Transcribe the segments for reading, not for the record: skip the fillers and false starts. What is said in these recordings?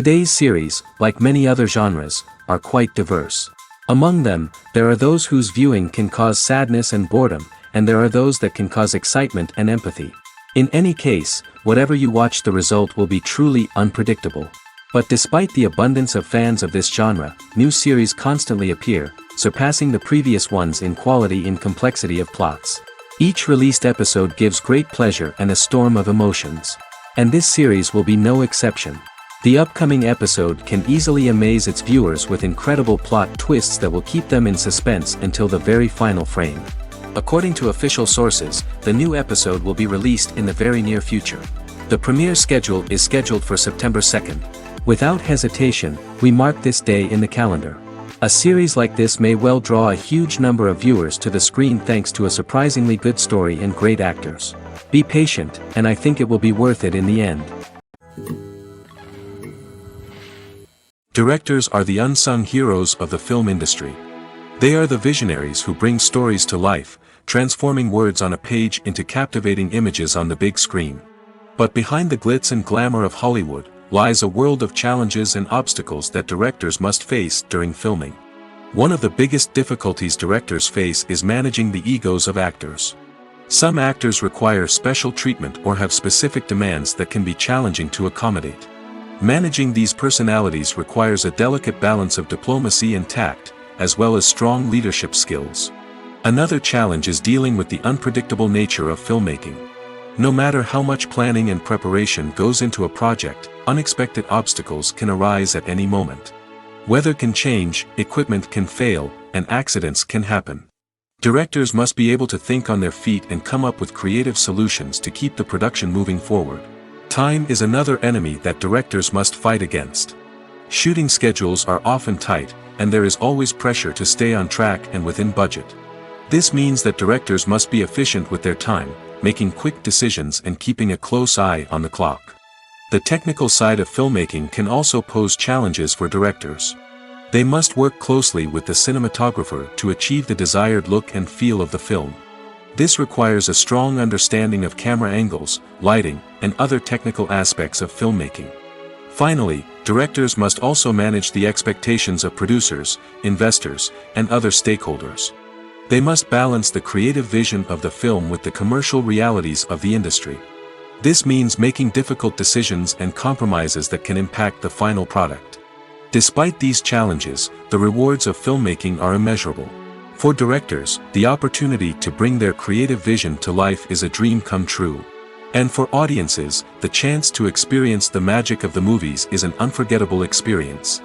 Today's series, like many other genres, are quite diverse. Among them, there are those whose viewing can cause sadness and boredom, and there are those that can cause excitement and empathy. In any case, whatever you watch, the result will be truly unpredictable. But despite the abundance of fans of this genre, new series constantly appear, surpassing the previous ones in quality and complexity of plots. Each released episode gives great pleasure and a storm of emotions. And this series will be no exception. The upcoming episode can easily amaze its viewers with incredible plot twists that will keep them in suspense until the very final frame. According to official sources, the new episode will be released in the very near future. The premiere schedule is scheduled for September 2nd. Without hesitation, we mark this day in the calendar. A series like this may well draw a huge number of viewers to the screen thanks to a surprisingly good story and great actors. Be patient, and I think it will be worth it in the end. Directors are the unsung heroes of the film industry. They are the visionaries who bring stories to life, transforming words on a page into captivating images on the big screen. But behind the glitz and glamour of Hollywood, lies a world of challenges and obstacles that directors must face during filming. One of the biggest difficulties directors face is managing the egos of actors. Some actors require special treatment or have specific demands that can be challenging to accommodate. Managing these personalities requires a delicate balance of diplomacy and tact, as well as strong leadership skills. Another challenge is dealing with the unpredictable nature of filmmaking. No matter how much planning and preparation goes into a project, unexpected obstacles can arise at any moment. Weather can change, equipment can fail, and accidents can happen. Directors must be able to think on their feet and come up with creative solutions to keep the production moving forward. Time is another enemy that directors must fight against. Shooting schedules are often tight, and there is always pressure to stay on track and within budget. This means that directors must be efficient with their time, making quick decisions and keeping a close eye on the clock. The technical side of filmmaking can also pose challenges for directors. They must work closely with the cinematographer to achieve the desired look and feel of the film. This requires a strong understanding of camera angles, lighting, and other technical aspects of filmmaking. Finally, directors must also manage the expectations of producers, investors, and other stakeholders. They must balance the creative vision of the film with the commercial realities of the industry. This means making difficult decisions and compromises that can impact the final product. Despite these challenges, the rewards of filmmaking are immeasurable. For directors, the opportunity to bring their creative vision to life is a dream come true. And for audiences, the chance to experience the magic of the movies is an unforgettable experience.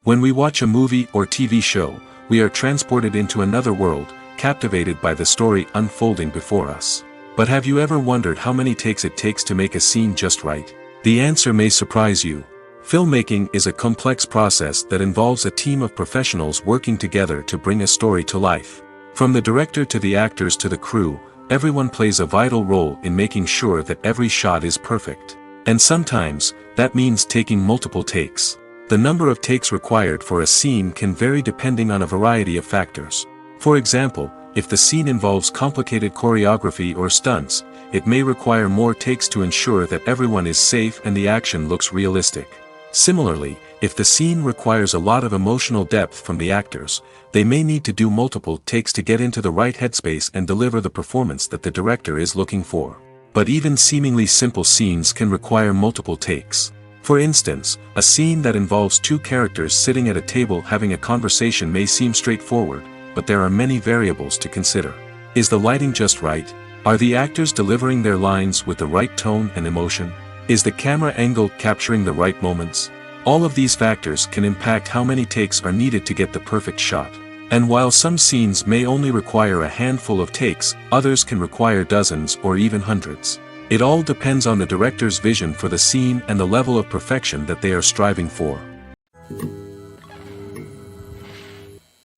When we watch a movie or TV show, we are transported into another world, captivated by the story unfolding before us. But have you ever wondered how many takes it takes to make a scene just right? The answer may surprise you. Filmmaking is a complex process that involves a team of professionals working together to bring a story to life. From the director to the actors to the crew, everyone plays a vital role in making sure that every shot is perfect. And sometimes, that means taking multiple takes. The number of takes required for a scene can vary depending on a variety of factors. For example, if the scene involves complicated choreography or stunts, it may require more takes to ensure that everyone is safe and the action looks realistic. Similarly, if the scene requires a lot of emotional depth from the actors, they may need to do multiple takes to get into the right headspace and deliver the performance that the director is looking for. But even seemingly simple scenes can require multiple takes. For instance, a scene that involves two characters sitting at a table having a conversation may seem straightforward, but there are many variables to consider. Is the lighting just right? Are the actors delivering their lines with the right tone and emotion? Is the camera angle capturing the right moments? All of these factors can impact how many takes are needed to get the perfect shot. And while some scenes may only require a handful of takes, others can require dozens or even hundreds. It all depends on the director's vision for the scene and the level of perfection that they are striving for.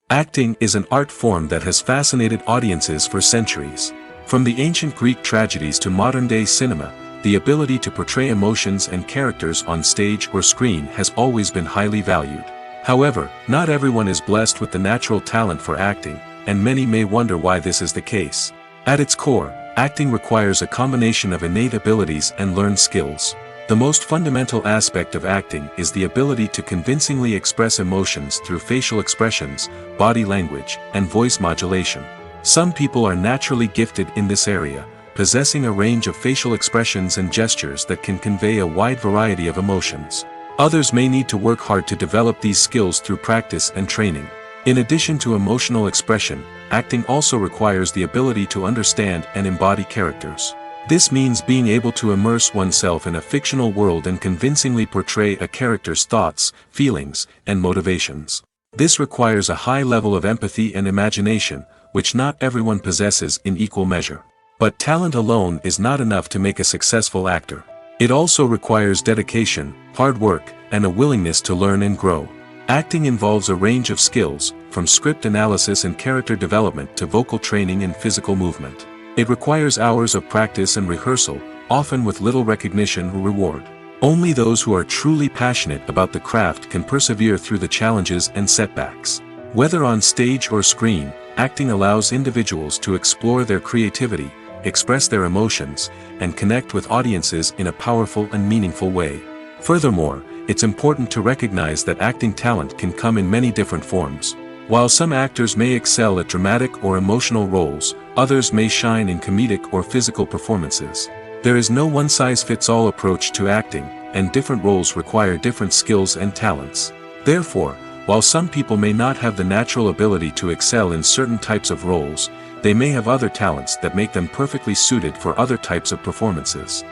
Acting is an art form that has fascinated audiences for centuries. From the ancient Greek tragedies to modern-day cinema, the ability to portray emotions and characters on stage or screen has always been highly valued. However, not everyone is blessed with the natural talent for acting, and many may wonder why this is the case. At its core, Acting requires a combination of innate abilities and learned skills. The most fundamental aspect of acting is the ability to convincingly express emotions through facial expressions, body language, and voice modulation. Some people are naturally gifted in this area, possessing a range of facial expressions and gestures that can convey a wide variety of emotions. Others may need to work hard to develop these skills through practice and training. In addition to emotional expression, acting also requires the ability to understand and embody characters. This means being able to immerse oneself in a fictional world and convincingly portray a character's thoughts, feelings, and motivations. This requires a high level of empathy and imagination, which not everyone possesses in equal measure. But talent alone is not enough to make a successful actor. It also requires dedication, hard work, and a willingness to learn and grow. Acting involves a range of skills, from script analysis and character development to vocal training and physical movement. It requires hours of practice and rehearsal, often with little recognition or reward. Only those who are truly passionate about the craft can persevere through the challenges and setbacks. Whether on stage or screen, acting allows individuals to explore their creativity, express their emotions, and connect with audiences in a powerful and meaningful way. Furthermore, it's important to recognize that acting talent can come in many different forms. While some actors may excel at dramatic or emotional roles, others may shine in comedic or physical performances. There is no one-size-fits-all approach to acting, and different roles require different skills and talents. Therefore, while some people may not have the natural ability to excel in certain types of roles, they may have other talents that make them perfectly suited for other types of performances.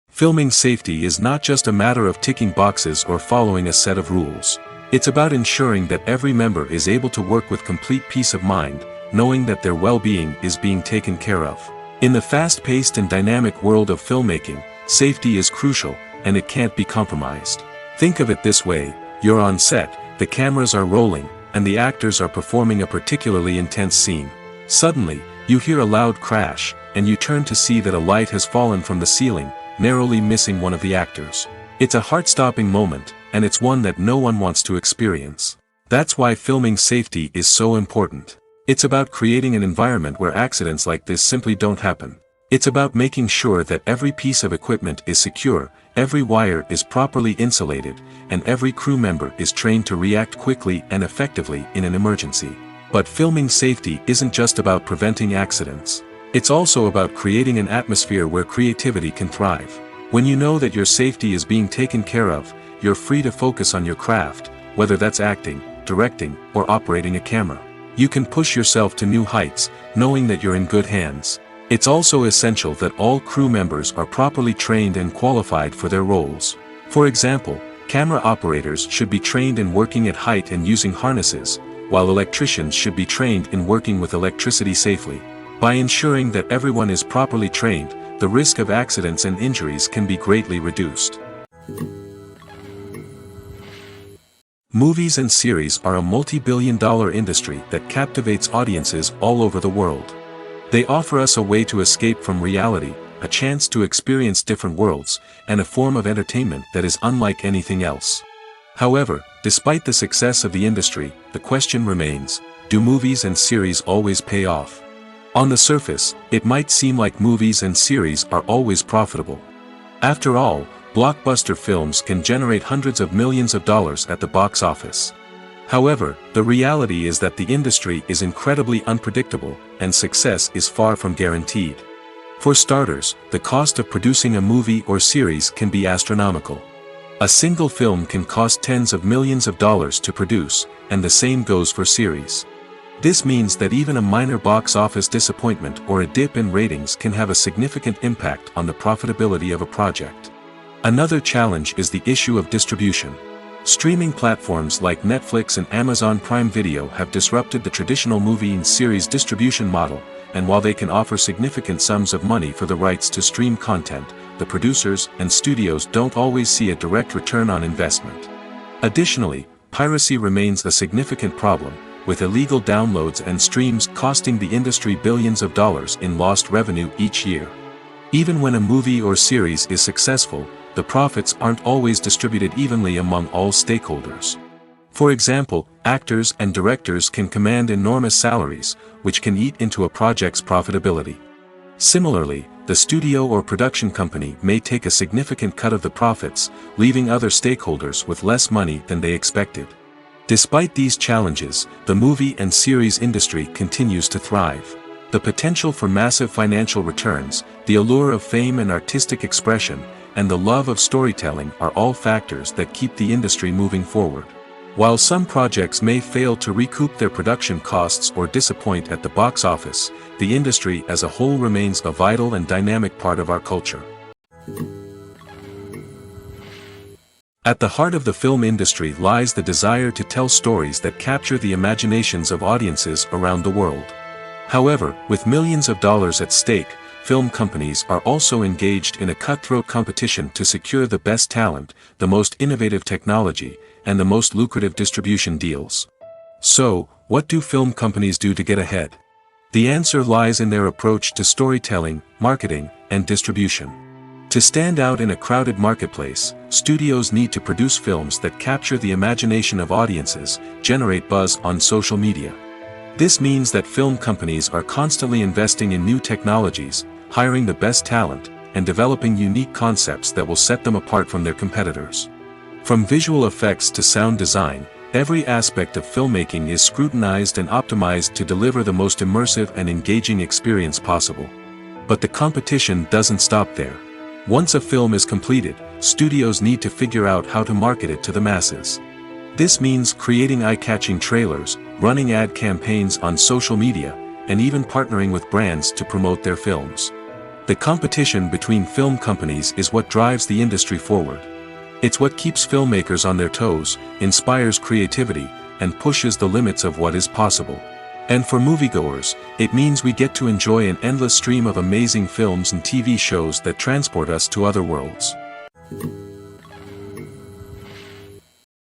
Filming safety is not just a matter of ticking boxes or following a set of rules. It's about ensuring that every member is able to work with complete peace of mind, knowing that their well-being is being taken care of. In the fast-paced and dynamic world of filmmaking, safety is crucial, and it can't be compromised. Think of it this way: you're on set, the cameras are rolling, and the actors are performing a particularly intense scene. Suddenly, you hear a loud crash, and you turn to see that a light has fallen from the ceiling, narrowly missing one of the actors. It's a heart-stopping moment, and it's one that no one wants to experience. That's why filming safety is so important. It's about creating an environment where accidents like this simply don't happen. It's about making sure that every piece of equipment is secure, every wire is properly insulated, and every crew member is trained to react quickly and effectively in an emergency. But filming safety isn't just about preventing accidents. It's also about creating an atmosphere where creativity can thrive. When you know that your safety is being taken care of, you're free to focus on your craft, whether that's acting, directing, or operating a camera. You can push yourself to new heights, knowing that you're in good hands. It's also essential that all crew members are properly trained and qualified for their roles. For example, camera operators should be trained in working at height and using harnesses, while electricians should be trained in working with electricity safely. By ensuring that everyone is properly trained, the risk of accidents and injuries can be greatly reduced. Movies and series are a multi-billion-dollar industry that captivates audiences all over the world. They offer us a way to escape from reality, a chance to experience different worlds, and a form of entertainment that is unlike anything else. However, despite the success of the industry, the question remains: do movies and series always pay off? On the surface, it might seem like movies and series are always profitable. After all, blockbuster films can generate hundreds of millions of dollars at the box office. However, the reality is that the industry is incredibly unpredictable, and success is far from guaranteed. For starters, the cost of producing a movie or series can be astronomical. A single film can cost tens of millions of dollars to produce, and the same goes for series. This means that even a minor box office disappointment or a dip in ratings can have a significant impact on the profitability of a project. Another challenge is the issue of distribution. Streaming platforms like Netflix and Amazon Prime Video have disrupted the traditional movie and series distribution model, and while they can offer significant sums of money for the rights to stream content, the producers and studios don't always see a direct return on investment. Additionally, piracy remains a significant problem, with illegal downloads and streams costing the industry billions of dollars in lost revenue each year. Even when a movie or series is successful, the profits aren't always distributed evenly among all stakeholders. For example, actors and directors can command enormous salaries, which can eat into a project's profitability. Similarly, the studio or production company may take a significant cut of the profits, leaving other stakeholders with less money than they expected. Despite these challenges, the movie and series industry continues to thrive. The potential for massive financial returns, the allure of fame and artistic expression, and the love of storytelling are all factors that keep the industry moving forward. While some projects may fail to recoup their production costs or disappoint at the box office, the industry as a whole remains a vital and dynamic part of our culture. At the heart of the film industry lies the desire to tell stories that capture the imaginations of audiences around the world. However, with millions of dollars at stake, film companies are also engaged in a cutthroat competition to secure the best talent, the most innovative technology, and the most lucrative distribution deals. So, what do film companies do to get ahead? The answer lies in their approach to storytelling, marketing, and distribution. To stand out in a crowded marketplace, studios need to produce films that capture the imagination of audiences, generate buzz on social media. This means that film companies are constantly investing in new technologies, hiring the best talent, and developing unique concepts that will set them apart from their competitors. From visual effects to sound design, every aspect of filmmaking is scrutinized and optimized to deliver the most immersive and engaging experience possible. But the competition doesn't stop there. Once a film is completed, studios need to figure out how to market it to the masses. This means creating eye-catching trailers, running ad campaigns on social media, and even partnering with brands to promote their films. The competition between film companies is what drives the industry forward. It's what keeps filmmakers on their toes, inspires creativity, and pushes the limits of what is possible. And for moviegoers, it means we get to enjoy an endless stream of amazing films and TV shows that transport us to other worlds.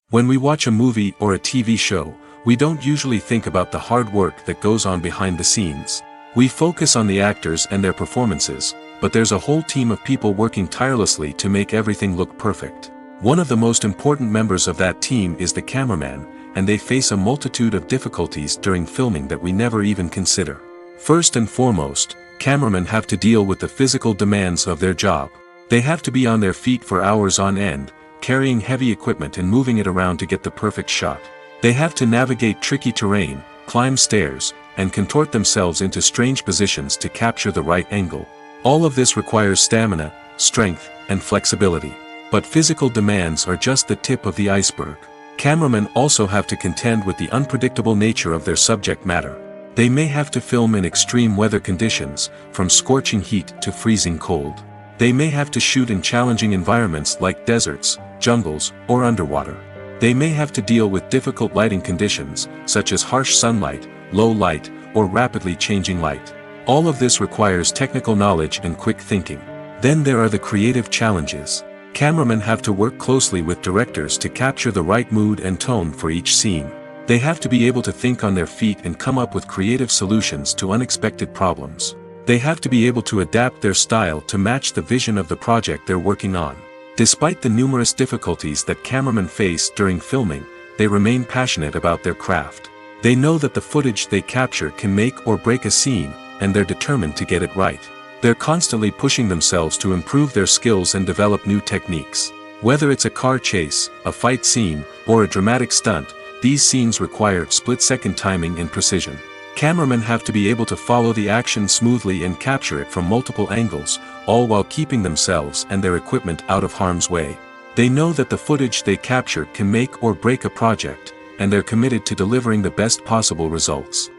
When we watch a movie or a TV show, we don't usually think about the hard work that goes on behind the scenes. We focus on the actors and their performances, but there's a whole team of people working tirelessly to make everything look perfect. One of the most important members of that team is the cameraman, and they face a multitude of difficulties during filming that we never even consider. First and foremost, cameramen have to deal with the physical demands of their job. They have to be on their feet for hours on end, carrying heavy equipment and moving it around to get the perfect shot. They have to navigate tricky terrain, climb stairs, and contort themselves into strange positions to capture the right angle. All of this requires stamina, strength, and flexibility. But physical demands are just the tip of the iceberg. Cameramen also have to contend with the unpredictable nature of their subject matter. They may have to film in extreme weather conditions, from scorching heat to freezing cold. They may have to shoot in challenging environments like deserts, jungles, or underwater. They may have to deal with difficult lighting conditions, such as harsh sunlight, low light, or rapidly changing light. All of this requires technical knowledge and quick thinking. Then there are the creative challenges. Cameramen have to work closely with directors to capture the right mood and tone for each scene. They have to be able to think on their feet and come up with creative solutions to unexpected problems. They have to be able to adapt their style to match the vision of the project they're working on. Despite the numerous difficulties that cameramen face during filming, they remain passionate about their craft. They know that the footage they capture can make or break a scene, and they're determined to get it right. They're constantly pushing themselves to improve their skills and develop new techniques. Whether it's a car chase, a fight scene, or a dramatic stunt, these scenes require split-second timing and precision. Cameramen have to be able to follow the action smoothly and capture it from multiple angles, all while keeping themselves and their equipment out of harm's way. They know that the footage they capture can make or break a project, and they're committed to delivering the best possible results.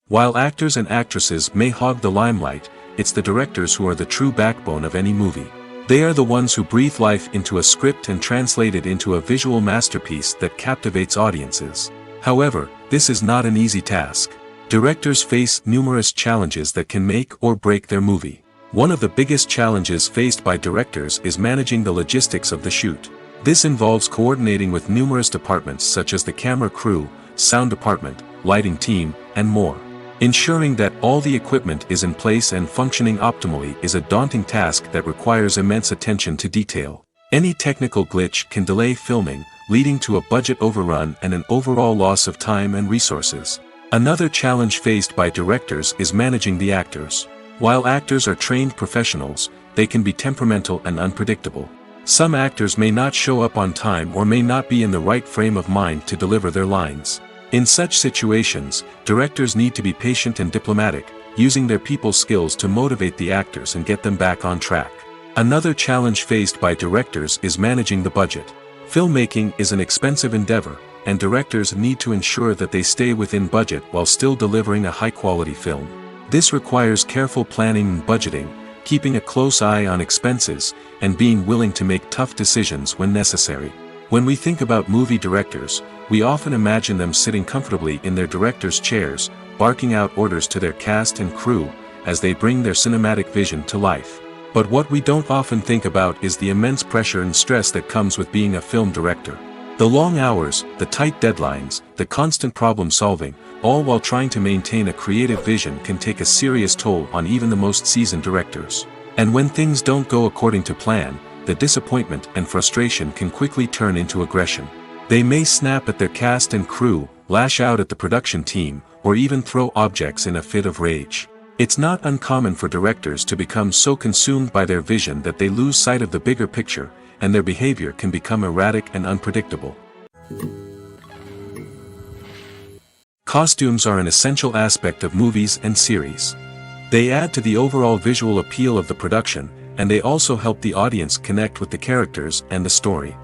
While actors and actresses may hog the limelight, it's the directors who are the true backbone of any movie. They are the ones who breathe life into a script and translate it into a visual masterpiece that captivates audiences. However, this is not an easy task. Directors face numerous challenges that can make or break their movie. One of the biggest challenges faced by directors is managing the logistics of the shoot. This involves coordinating with numerous departments such as the camera crew, sound department, lighting team, and more. Ensuring that all the equipment is in place and functioning optimally is a daunting task that requires immense attention to detail. Any technical glitch can delay filming, leading to a budget overrun and an overall loss of time and resources. Another challenge faced by directors is managing the actors. While actors are trained professionals, they can be temperamental and unpredictable. Some actors may not show up on time or may not be in the right frame of mind to deliver their lines. In such situations, directors need to be patient and diplomatic, using their people skills to motivate the actors and get them back on track. Another challenge faced by directors is managing the budget. Filmmaking is an expensive endeavor, and directors need to ensure that they stay within budget while still delivering a high-quality film. This requires careful planning and budgeting, keeping a close eye on expenses, and being willing to make tough decisions when necessary. When we think about movie directors, we often imagine them sitting comfortably in their director's chairs, barking out orders to their cast and crew, as they bring their cinematic vision to life. But what we don't often think about is the immense pressure and stress that comes with being a film director. The long hours, the tight deadlines, the constant problem solving, all while trying to maintain a creative vision can take a serious toll on even the most seasoned directors. And when things don't go according to plan, the disappointment and frustration can quickly turn into aggression. They may snap at their cast and crew, lash out at the production team, or even throw objects in a fit of rage. It's not uncommon for directors to become so consumed by their vision that they lose sight of the bigger picture, and their behavior can become erratic and unpredictable. Costumes are an essential aspect of movies and series. They add to the overall visual appeal of the production, and they also help the audience connect with the characters and the story.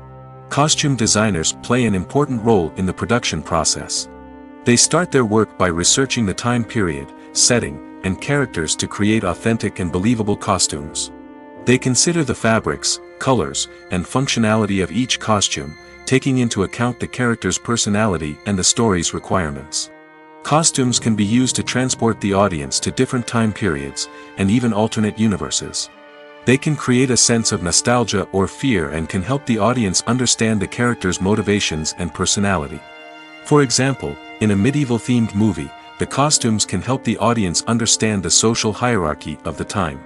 Costume designers play an important role in the production process. They start their work by researching the time period, setting, and characters to create authentic and believable costumes. They consider the fabrics, colors, and functionality of each costume, taking into account the character's personality and the story's requirements. Costumes can be used to transport the audience to different time periods, and even alternate universes. They can create a sense of nostalgia or fear and can help the audience understand the character's motivations and personality. For example, in a medieval-themed movie, the costumes can help the audience understand the social hierarchy of the time.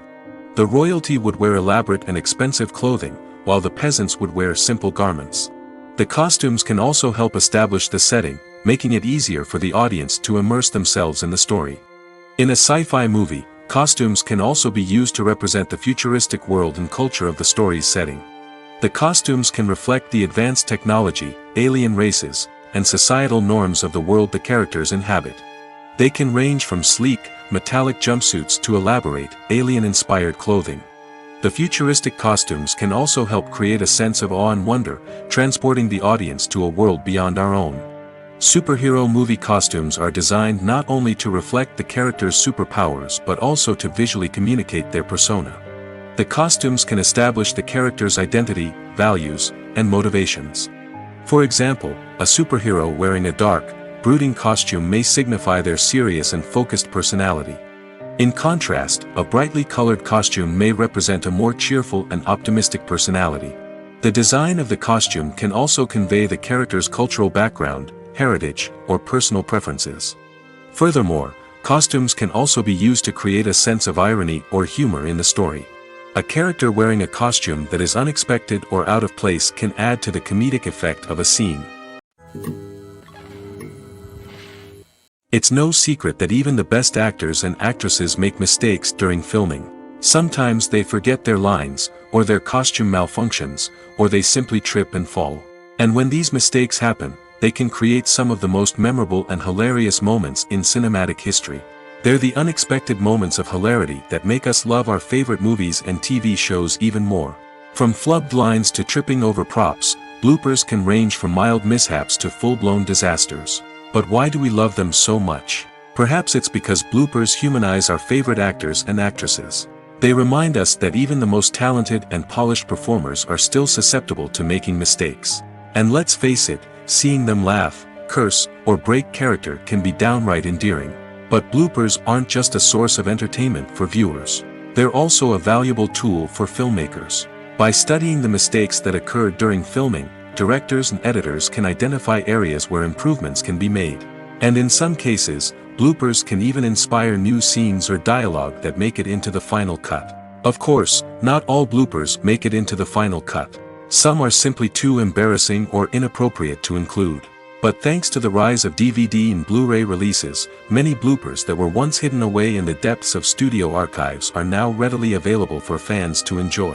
The royalty would wear elaborate and expensive clothing, while the peasants would wear simple garments. The costumes can also help establish the setting, making it easier for the audience to immerse themselves in the story. In a sci-fi movie, costumes can also be used to represent the futuristic world and culture of the story's setting. The costumes can reflect the advanced technology, alien races, and societal norms of the world the characters inhabit. They can range from sleek, metallic jumpsuits to elaborate, alien-inspired clothing. The futuristic costumes can also help create a sense of awe and wonder, transporting the audience to a world beyond our own. Superhero movie costumes are designed not only to reflect the character's superpowers but also to visually communicate their persona. The costumes can establish the character's identity, values, and motivations. For example, a superhero wearing a dark, brooding costume may signify their serious and focused personality. In contrast, a brightly colored costume may represent a more cheerful and optimistic personality. The design of the costume can also convey the character's cultural background, heritage, or personal preferences. Furthermore, costumes can also be used to create a sense of irony or humor in the story. A character wearing a costume that is unexpected or out of place can add to the comedic effect of a scene. It's no secret that even the best actors and actresses make mistakes during filming. Sometimes they forget their lines, or their costume malfunctions, or they simply trip and fall. And when these mistakes happen, they can create some of the most memorable and hilarious moments in cinematic history. They're the unexpected moments of hilarity that make us love our favorite movies and TV shows even more. From flubbed lines to tripping over props, bloopers can range from mild mishaps to full-blown disasters. But why do we love them so much? Perhaps it's because bloopers humanize our favorite actors and actresses. They remind us that even the most talented and polished performers are still susceptible to making mistakes. And let's face it, seeing them laugh, curse, or break character can be downright endearing. But bloopers aren't just a source of entertainment for viewers. They're also a valuable tool for filmmakers. By studying the mistakes that occurred during filming, directors and editors can identify areas where improvements can be made. And in some cases, bloopers can even inspire new scenes or dialogue that make it into the final cut. Of course, not all bloopers make it into the final cut. Some are simply too embarrassing or inappropriate to include. But thanks to the rise of DVD and Blu-ray releases, many bloopers that were once hidden away in the depths of studio archives are now readily available for fans to enjoy.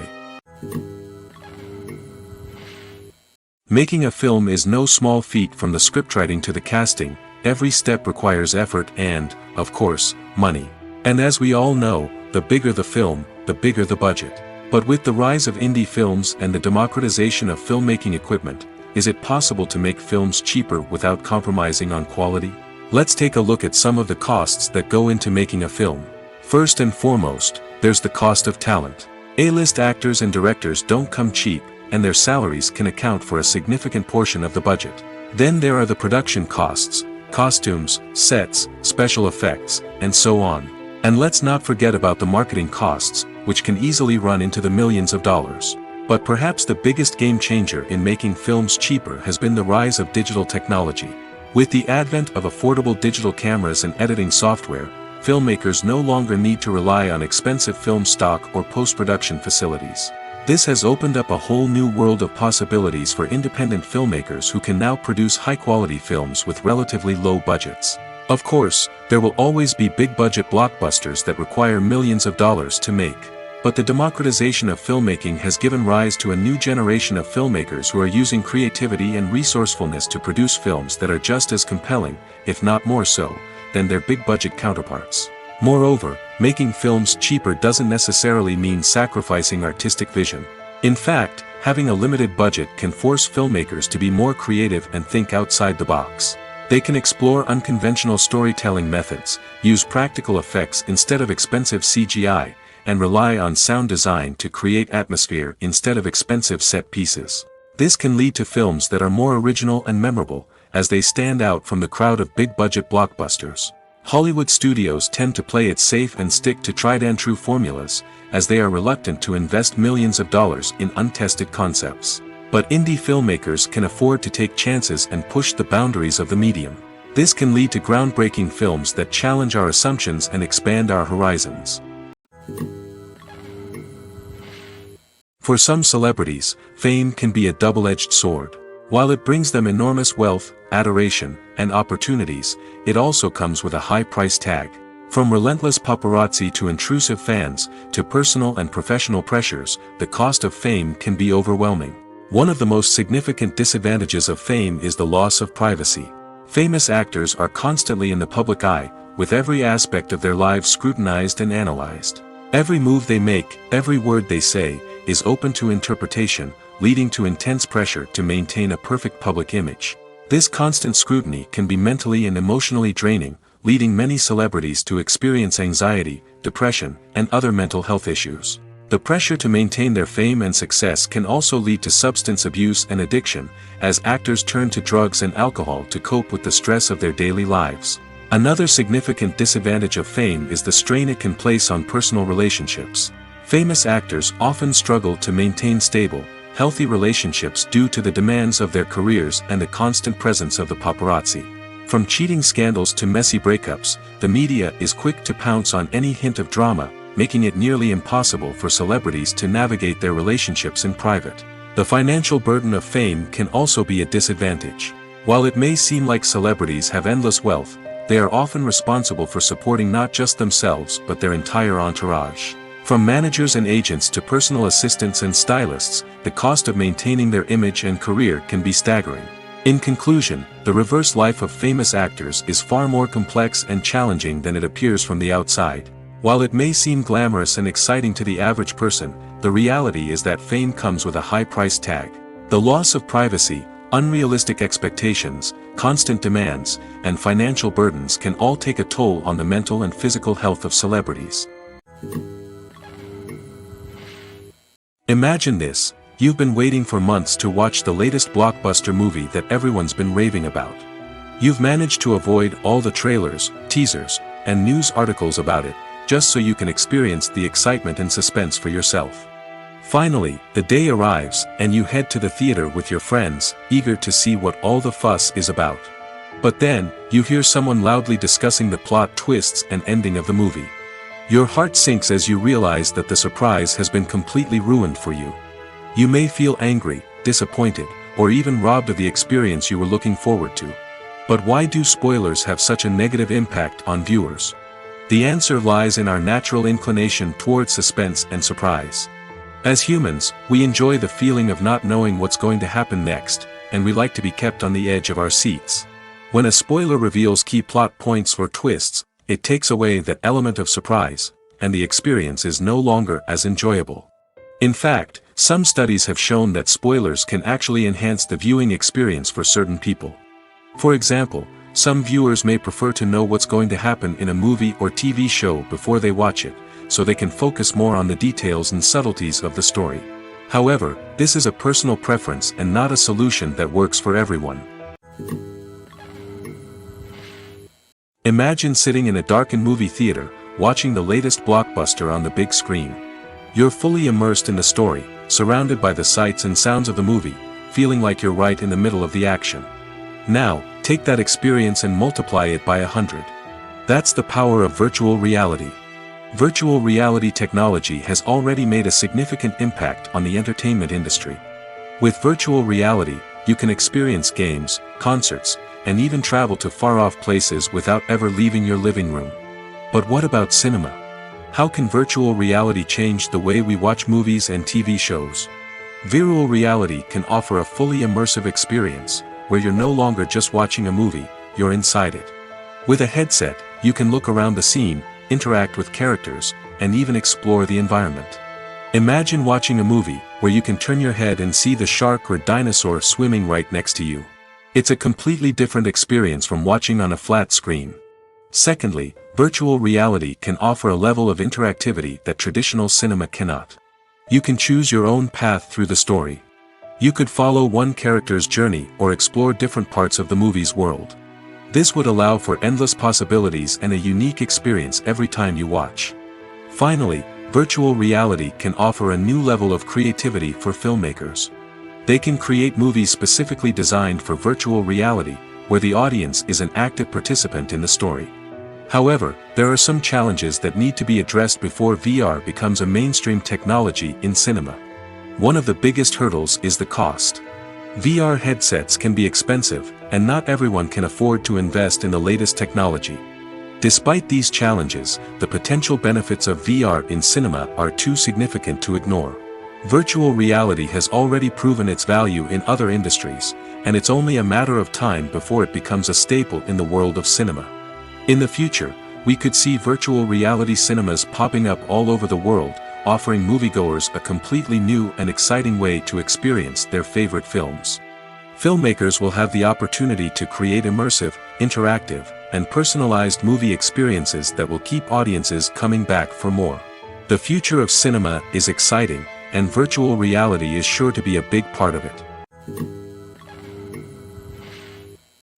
Making a film is no small feat. From the scriptwriting to the casting, every step requires effort and, of course, money. And as we all know, the bigger the film, the bigger the budget. But with the rise of indie films and the democratization of filmmaking equipment, is it possible to make films cheaper without compromising on quality? Let's take a look at some of the costs that go into making a film. First and foremost, there's the cost of talent. A-list actors and directors don't come cheap, and their salaries can account for a significant portion of the budget. Then there are the production costs, costumes, sets, special effects, and so on. And let's not forget about the marketing costs, which can easily run into the millions of dollars. But perhaps the biggest game changer in making films cheaper has been the rise of digital technology. With the advent of affordable digital cameras and editing software, filmmakers no longer need to rely on expensive film stock or post-production facilities. This has opened up a whole new world of possibilities for independent filmmakers who can now produce high-quality films with relatively low budgets. Of course, there will always be big-budget blockbusters that require millions of dollars to make. But the democratization of filmmaking has given rise to a new generation of filmmakers who are using creativity and resourcefulness to produce films that are just as compelling, if not more so, than their big-budget counterparts. Moreover, making films cheaper doesn't necessarily mean sacrificing artistic vision. In fact, having a limited budget can force filmmakers to be more creative and think outside the box. They can explore unconventional storytelling methods, use practical effects instead of expensive CGI, and rely on sound design to create atmosphere instead of expensive set pieces. This can lead to films that are more original and memorable, as they stand out from the crowd of big-budget blockbusters. Hollywood studios tend to play it safe and stick to tried-and-true formulas, as they are reluctant to invest millions of dollars in untested concepts. But indie filmmakers can afford to take chances and push the boundaries of the medium. This can lead to groundbreaking films that challenge our assumptions and expand our horizons. For some celebrities, fame can be a double-edged sword. While it brings them enormous wealth, adoration, and opportunities, it also comes with a high price tag. From relentless paparazzi to intrusive fans, to personal and professional pressures, the cost of fame can be overwhelming. One of the most significant disadvantages of fame is the loss of privacy. Famous actors are constantly in the public eye, with every aspect of their lives scrutinized and analyzed. Every move they make, every word they say, is open to interpretation, leading to intense pressure to maintain a perfect public image. This constant scrutiny can be mentally and emotionally draining, leading many celebrities to experience anxiety, depression, and other mental health issues. The pressure to maintain their fame and success can also lead to substance abuse and addiction, as actors turn to drugs and alcohol to cope with the stress of their daily lives. Another significant disadvantage of fame is the strain it can place on personal relationships. Famous actors often struggle to maintain stable, healthy relationships due to the demands of their careers and the constant presence of the paparazzi. From cheating scandals to messy breakups, the media is quick to pounce on any hint of drama, making it nearly impossible for celebrities to navigate their relationships in private. The financial burden of fame can also be a disadvantage. While it may seem like celebrities have endless wealth, they are often responsible for supporting not just themselves but their entire entourage. From managers and agents to personal assistants and stylists, the cost of maintaining their image and career can be staggering. In conclusion, the reverse life of famous actors is far more complex and challenging than it appears from the outside. While it may seem glamorous and exciting to the average person, the reality is that fame comes with a high price tag. The loss of privacy, unrealistic expectations, constant demands, and financial burdens can all take a toll on the mental and physical health of celebrities. Imagine this: you've been waiting for months to watch the latest blockbuster movie that everyone's been raving about. You've managed to avoid all the trailers, teasers, and news articles about it, just so you can experience the excitement and suspense for yourself. Finally, the day arrives, and you head to the theater with your friends, eager to see what all the fuss is about. But then, you hear someone loudly discussing the plot twists and ending of the movie. Your heart sinks as you realize that the surprise has been completely ruined for you. You may feel angry, disappointed, or even robbed of the experience you were looking forward to. But why do spoilers have such a negative impact on viewers? The answer lies in our natural inclination toward suspense and surprise. As humans, we enjoy the feeling of not knowing what's going to happen next, and we like to be kept on the edge of our seats. When a spoiler reveals key plot points or twists, it takes away that element of surprise, and the experience is no longer as enjoyable. In fact, some studies have shown that spoilers can actually enhance the viewing experience for certain people. For example, some viewers may prefer to know what's going to happen in a movie or TV show before they watch it, so they can focus more on the details and subtleties of the story. However, this is a personal preference and not a solution that works for everyone. Imagine sitting in a darkened movie theater, watching the latest blockbuster on the big screen. You're fully immersed in the story, surrounded by the sights and sounds of the movie, feeling like you're right in the middle of the action. Now, take that experience and multiply it by 100. That's the power of virtual reality. Virtual reality technology has already made a significant impact on the entertainment industry. With virtual reality, you can experience games, concerts, and even travel to far-off places without ever leaving your living room. But what about cinema? How can virtual reality change the way we watch movies and TV shows? Virtual reality can offer a fully immersive experience, where you're no longer just watching a movie, you're inside it. With a headset, you can look around the scene, interact with characters, and even explore the environment. Imagine watching a movie, where you can turn your head and see the shark or dinosaur swimming right next to you. It's a completely different experience from watching on a flat screen. Secondly, virtual reality can offer a level of interactivity that traditional cinema cannot. You can choose your own path through the story. You could follow one character's journey or explore different parts of the movie's world. This would allow for endless possibilities and a unique experience every time you watch. Finally, virtual reality can offer a new level of creativity for filmmakers. They can create movies specifically designed for virtual reality, where the audience is an active participant in the story. However, there are some challenges that need to be addressed before VR becomes a mainstream technology in cinema. One of the biggest hurdles is the cost. VR headsets can be expensive, and not everyone can afford to invest in the latest technology. Despite these challenges, the potential benefits of VR in cinema are too significant to ignore. Virtual reality has already proven its value in other industries, and it's only a matter of time before it becomes a staple in the world of cinema. In the future, we could see virtual reality cinemas popping up all over the world, offering moviegoers a completely new and exciting way to experience their favorite films. Filmmakers will have the opportunity to create immersive, interactive, and personalized movie experiences that will keep audiences coming back for more. The future of cinema is exciting, and virtual reality is sure to be a big part of it.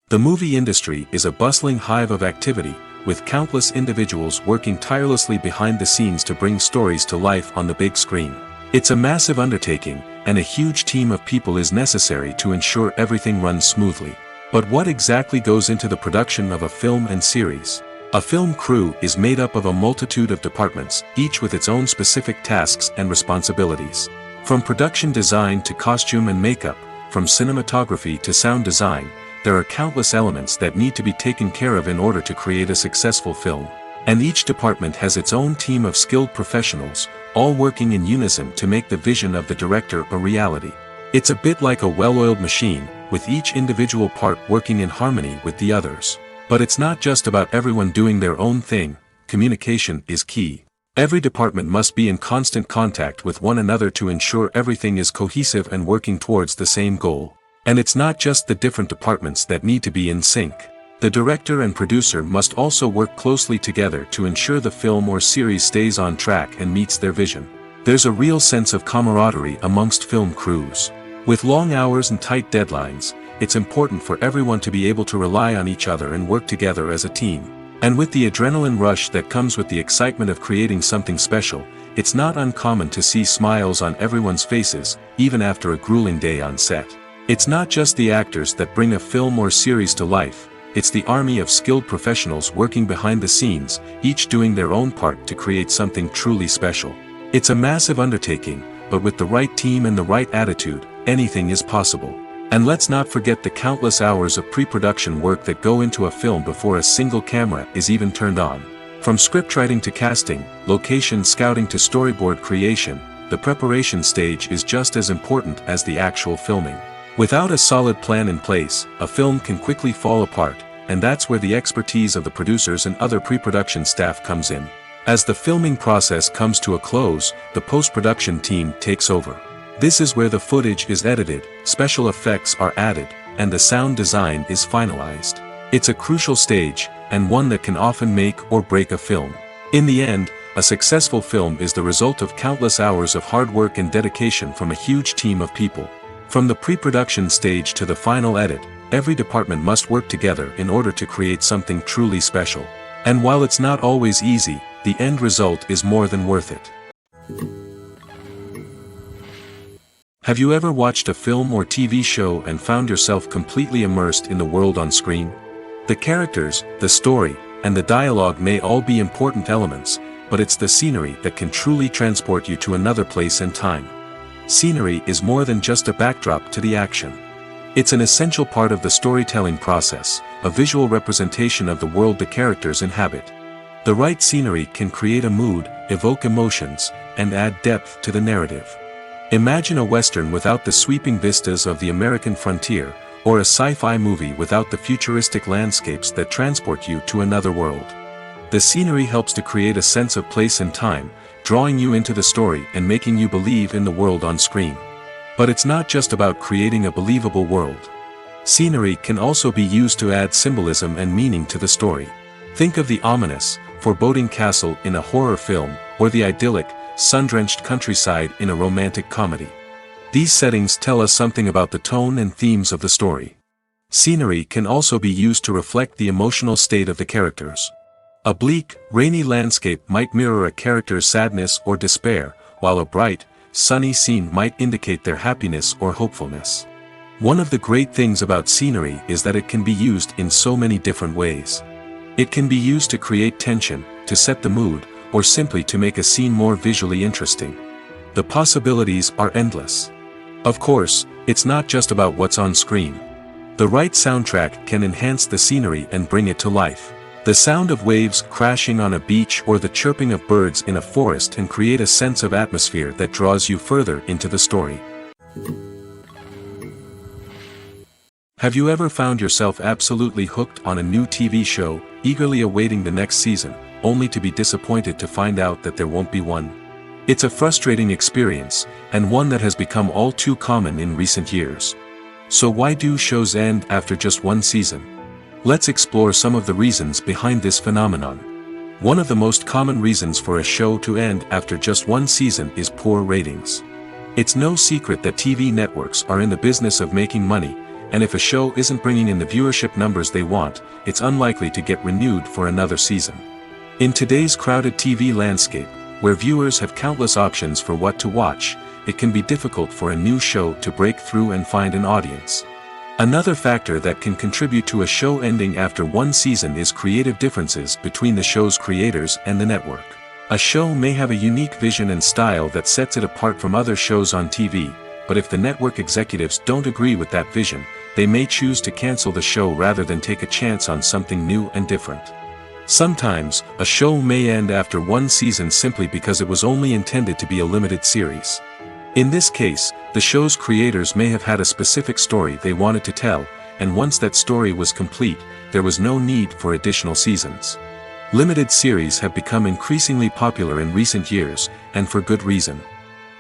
The movie industry is a bustling hive of activity, with countless individuals working tirelessly behind the scenes to bring stories to life on the big screen. It's a massive undertaking, and a huge team of people is necessary to ensure everything runs smoothly. But what exactly goes into the production of a film and series? A film crew is made up of a multitude of departments, each with its own specific tasks and responsibilities. From production design to costume and makeup, from cinematography to sound design, there are countless elements that need to be taken care of in order to create a successful film. And each department has its own team of skilled professionals, all working in unison to make the vision of the director a reality. It's a bit like a well-oiled machine, with each individual part working in harmony with the others. But it's not just about everyone doing their own thing. Communication is key. Every department must be in constant contact with one another to ensure everything is cohesive and working towards the same goal. And it's not just the different departments that need to be in sync. The director and producer must also work closely together to ensure the film or series stays on track and meets their vision. There's a real sense of camaraderie amongst film crews. With long hours and tight deadlines, it's important for everyone to be able to rely on each other and work together as a team. And with the adrenaline rush that comes with the excitement of creating something special, it's not uncommon to see smiles on everyone's faces, even after a grueling day on set. It's not just the actors that bring a film or series to life, it's the army of skilled professionals working behind the scenes, each doing their own part to create something truly special. It's a massive undertaking, but with the right team and the right attitude, anything is possible. And let's not forget the countless hours of pre-production work that go into a film before a single camera is even turned on. From scriptwriting to casting, location scouting to storyboard creation, the preparation stage is just as important as the actual filming. Without a solid plan in place, a film can quickly fall apart, and that's where the expertise of the producers and other pre-production staff comes in. As the filming process comes to a close, the post-production team takes over. This is where the footage is edited, special effects are added, and the sound design is finalized. It's a crucial stage, and one that can often make or break a film. In the end, a successful film is the result of countless hours of hard work and dedication from a huge team of people. From the pre-production stage to the final edit, every department must work together in order to create something truly special. And while it's not always easy, the end result is more than worth it. Have you ever watched a film or TV show and found yourself completely immersed in the world on screen? The characters, the story, and the dialogue may all be important elements, but it's the scenery that can truly transport you to another place and time. Scenery is more than just a backdrop to the action. It's an essential part of the storytelling process, a visual representation of the world the characters inhabit. The right scenery can create a mood, evoke emotions, and add depth to the narrative. Imagine a Western without the sweeping vistas of the American frontier, or a sci-fi movie without the futuristic landscapes that transport you to another world. The scenery helps to create a sense of place and time, drawing you into the story and making you believe in the world on screen. But it's not just about creating a believable world. Scenery can also be used to add symbolism and meaning to the story. Think of the ominous, foreboding castle in a horror film, or the idyllic, sun-drenched countryside in a romantic comedy. These settings tell us something about the tone and themes of the story. Scenery can also be used to reflect the emotional state of the characters. A bleak, rainy landscape might mirror a character's sadness or despair, while a bright, sunny scene might indicate their happiness or hopefulness. One of the great things about scenery is that it can be used in so many different ways. It can be used to create tension, to set the mood, or simply to make a scene more visually interesting. The possibilities are endless. Of course, it's not just about what's on screen. The right soundtrack can enhance the scenery and bring it to life. The sound of waves crashing on a beach or the chirping of birds in a forest can create a sense of atmosphere that draws you further into the story. Have you ever found yourself absolutely hooked on a new TV show, eagerly awaiting the next season, only to be disappointed to find out that there won't be one? It's a frustrating experience, and one that has become all too common in recent years. So why do shows end after just one season? Let's explore some of the reasons behind this phenomenon. One of the most common reasons for a show to end after just one season is poor ratings. It's no secret that TV networks are in the business of making money, and if a show isn't bringing in the viewership numbers they want, it's unlikely to get renewed for another season. In today's crowded TV landscape, where viewers have countless options for what to watch, it can be difficult for a new show to break through and find an audience. Another factor that can contribute to a show ending after one season is creative differences between the show's creators and the network. A show may have a unique vision and style that sets it apart from other shows on TV, but if the network executives don't agree with that vision, they may choose to cancel the show rather than take a chance on something new and different. Sometimes, a show may end after one season simply because it was only intended to be a limited series. In this case, the show's creators may have had a specific story they wanted to tell, and once that story was complete, there was no need for additional seasons. Limited series have become increasingly popular in recent years, and for good reason.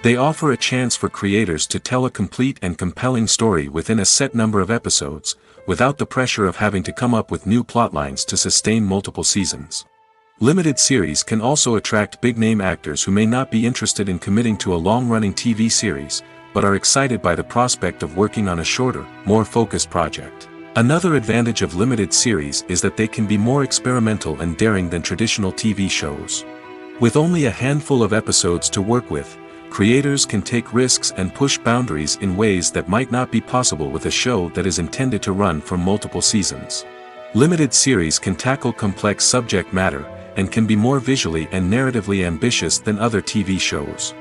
They offer a chance for creators to tell a complete and compelling story within a set number of episodes, without the pressure of having to come up with new plotlines to sustain multiple seasons. Limited series can also attract big-name actors who may not be interested in committing to a long-running TV series, but are excited by the prospect of working on a shorter, more focused project. Another advantage of limited series is that they can be more experimental and daring than traditional TV shows. With only a handful of episodes to work with, creators can take risks and push boundaries in ways that might not be possible with a show that is intended to run for multiple seasons. Limited series can tackle complex subject matter, and can be more visually and narratively ambitious than other TV shows.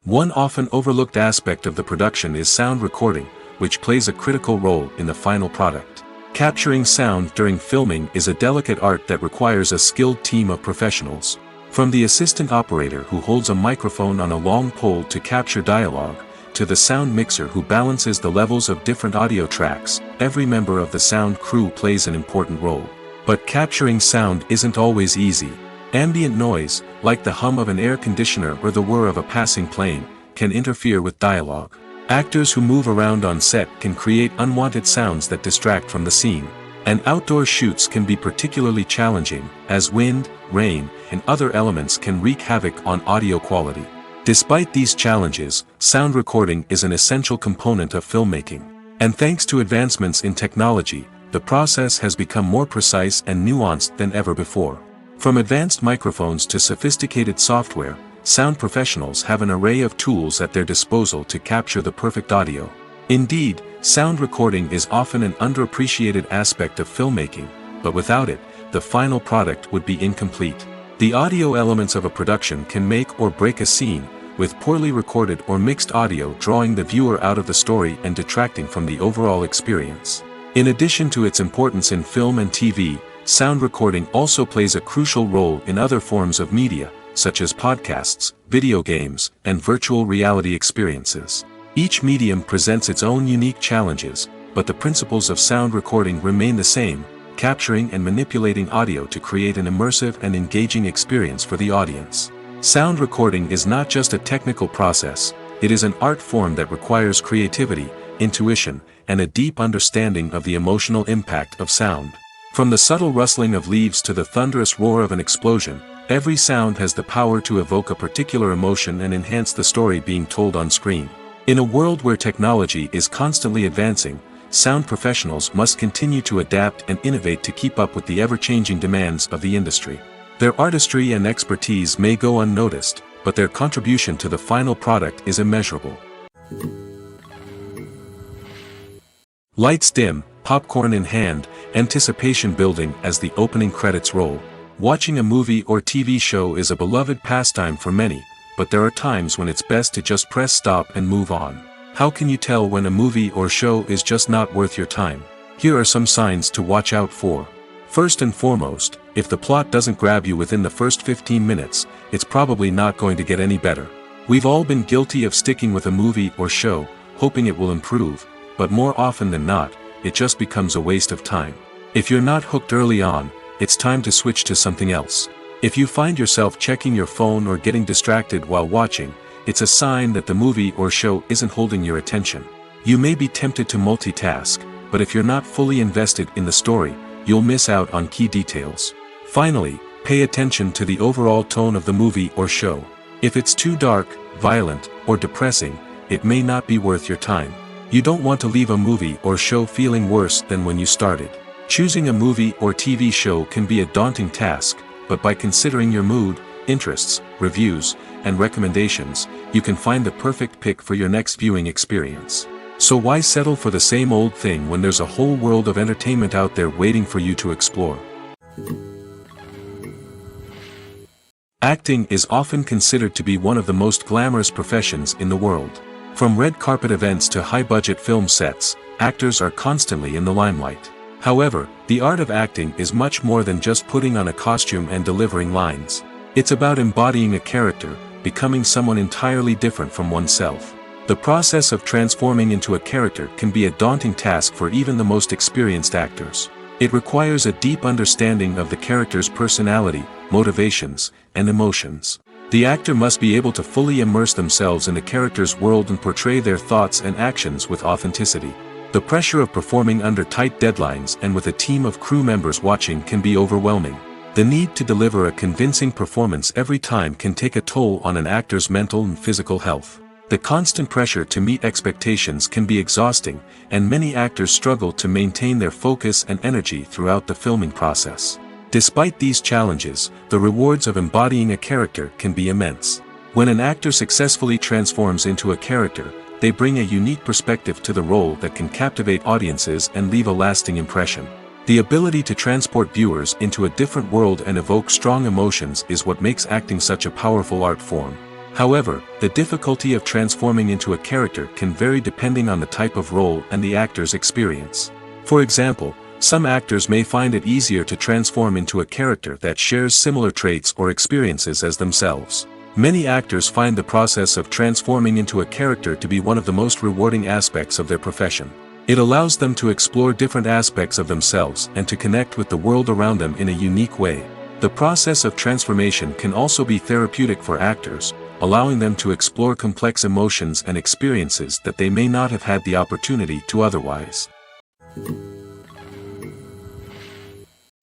One often overlooked aspect of the production is sound recording, which plays a critical role in the final product. Capturing sound during filming is a delicate art that requires a skilled team of professionals. From the assistant operator who holds a microphone on a long pole to capture dialogue, to the sound mixer who balances the levels of different audio tracks, every member of the sound crew plays an important role. But capturing sound isn't always easy. Ambient noise, like the hum of an air conditioner or the whir of a passing plane, can interfere with dialogue. Actors who move around on set can create unwanted sounds that distract from the scene. And outdoor shoots can be particularly challenging, as wind, rain, and other elements can wreak havoc on audio quality. Despite these challenges, sound recording is an essential component of filmmaking. And thanks to advancements in technology, the process has become more precise and nuanced than ever before. From advanced microphones to sophisticated software, sound professionals have an array of tools at their disposal to capture the perfect audio. Indeed, sound recording is often an underappreciated aspect of filmmaking, but without it, the final product would be incomplete. The audio elements of a production can make or break a scene, with poorly recorded or mixed audio drawing the viewer out of the story and detracting from the overall experience. In addition to its importance in film and TV, sound recording also plays a crucial role in other forms of media, such as podcasts, video games, and virtual reality experiences. Each medium presents its own unique challenges, but the principles of sound recording remain the same, capturing and manipulating audio to create an immersive and engaging experience for the audience. Sound recording is not just a technical process, it is an art form that requires creativity, intuition, and a deep understanding of the emotional impact of sound. From the subtle rustling of leaves to the thunderous roar of an explosion, every sound has the power to evoke a particular emotion and enhance the story being told on screen. In a world where technology is constantly advancing, sound professionals must continue to adapt and innovate to keep up with the ever-changing demands of the industry. Their artistry and expertise may go unnoticed, but their contribution to the final product is immeasurable. Lights dim, popcorn in hand, anticipation building as the opening credits roll. Watching a movie or TV show is a beloved pastime for many, but there are times when it's best to just press stop and move on. How can you tell when a movie or show is just not worth your time? Here are some signs to watch out for. First and foremost, if the plot doesn't grab you within the first 15 minutes, it's probably not going to get any better. We've all been guilty of sticking with a movie or show, hoping it will improve, but more often than not, it just becomes a waste of time. If you're not hooked early on, it's time to switch to something else. If you find yourself checking your phone or getting distracted while watching, it's a sign that the movie or show isn't holding your attention. You may be tempted to multitask, but if you're not fully invested in the story, you'll miss out on key details. Finally, pay attention to the overall tone of the movie or show. If it's too dark, violent, or depressing, it may not be worth your time. You don't want to leave a movie or show feeling worse than when you started. Choosing a movie or TV show can be a daunting task, but by considering your mood, interests, reviews, and recommendations, you can find the perfect pick for your next viewing experience. So why settle for the same old thing when there's a whole world of entertainment out there waiting for you to explore? Acting is often considered to be one of the most glamorous professions in the world. From red carpet events to high-budget film sets, actors are constantly in the limelight. However, the art of acting is much more than just putting on a costume and delivering lines. It's about embodying a character, becoming someone entirely different from oneself. The process of transforming into a character can be a daunting task for even the most experienced actors. It requires a deep understanding of the character's personality, motivations, and emotions. The actor must be able to fully immerse themselves in the character's world and portray their thoughts and actions with authenticity. The pressure of performing under tight deadlines and with a team of crew members watching can be overwhelming. The need to deliver a convincing performance every time can take a toll on an actor's mental and physical health. The constant pressure to meet expectations can be exhausting, and many actors struggle to maintain their focus and energy throughout the filming process. Despite these challenges, the rewards of embodying a character can be immense. When an actor successfully transforms into a character, they bring a unique perspective to the role that can captivate audiences and leave a lasting impression. The ability to transport viewers into a different world and evoke strong emotions is what makes acting such a powerful art form. However, the difficulty of transforming into a character can vary depending on the type of role and the actor's experience. For example, some actors may find it easier to transform into a character that shares similar traits or experiences as themselves. Many actors find the process of transforming into a character to be one of the most rewarding aspects of their profession. It allows them to explore different aspects of themselves and to connect with the world around them in a unique way. The process of transformation can also be therapeutic for actors, allowing them to explore complex emotions and experiences that they may not have had the opportunity to otherwise.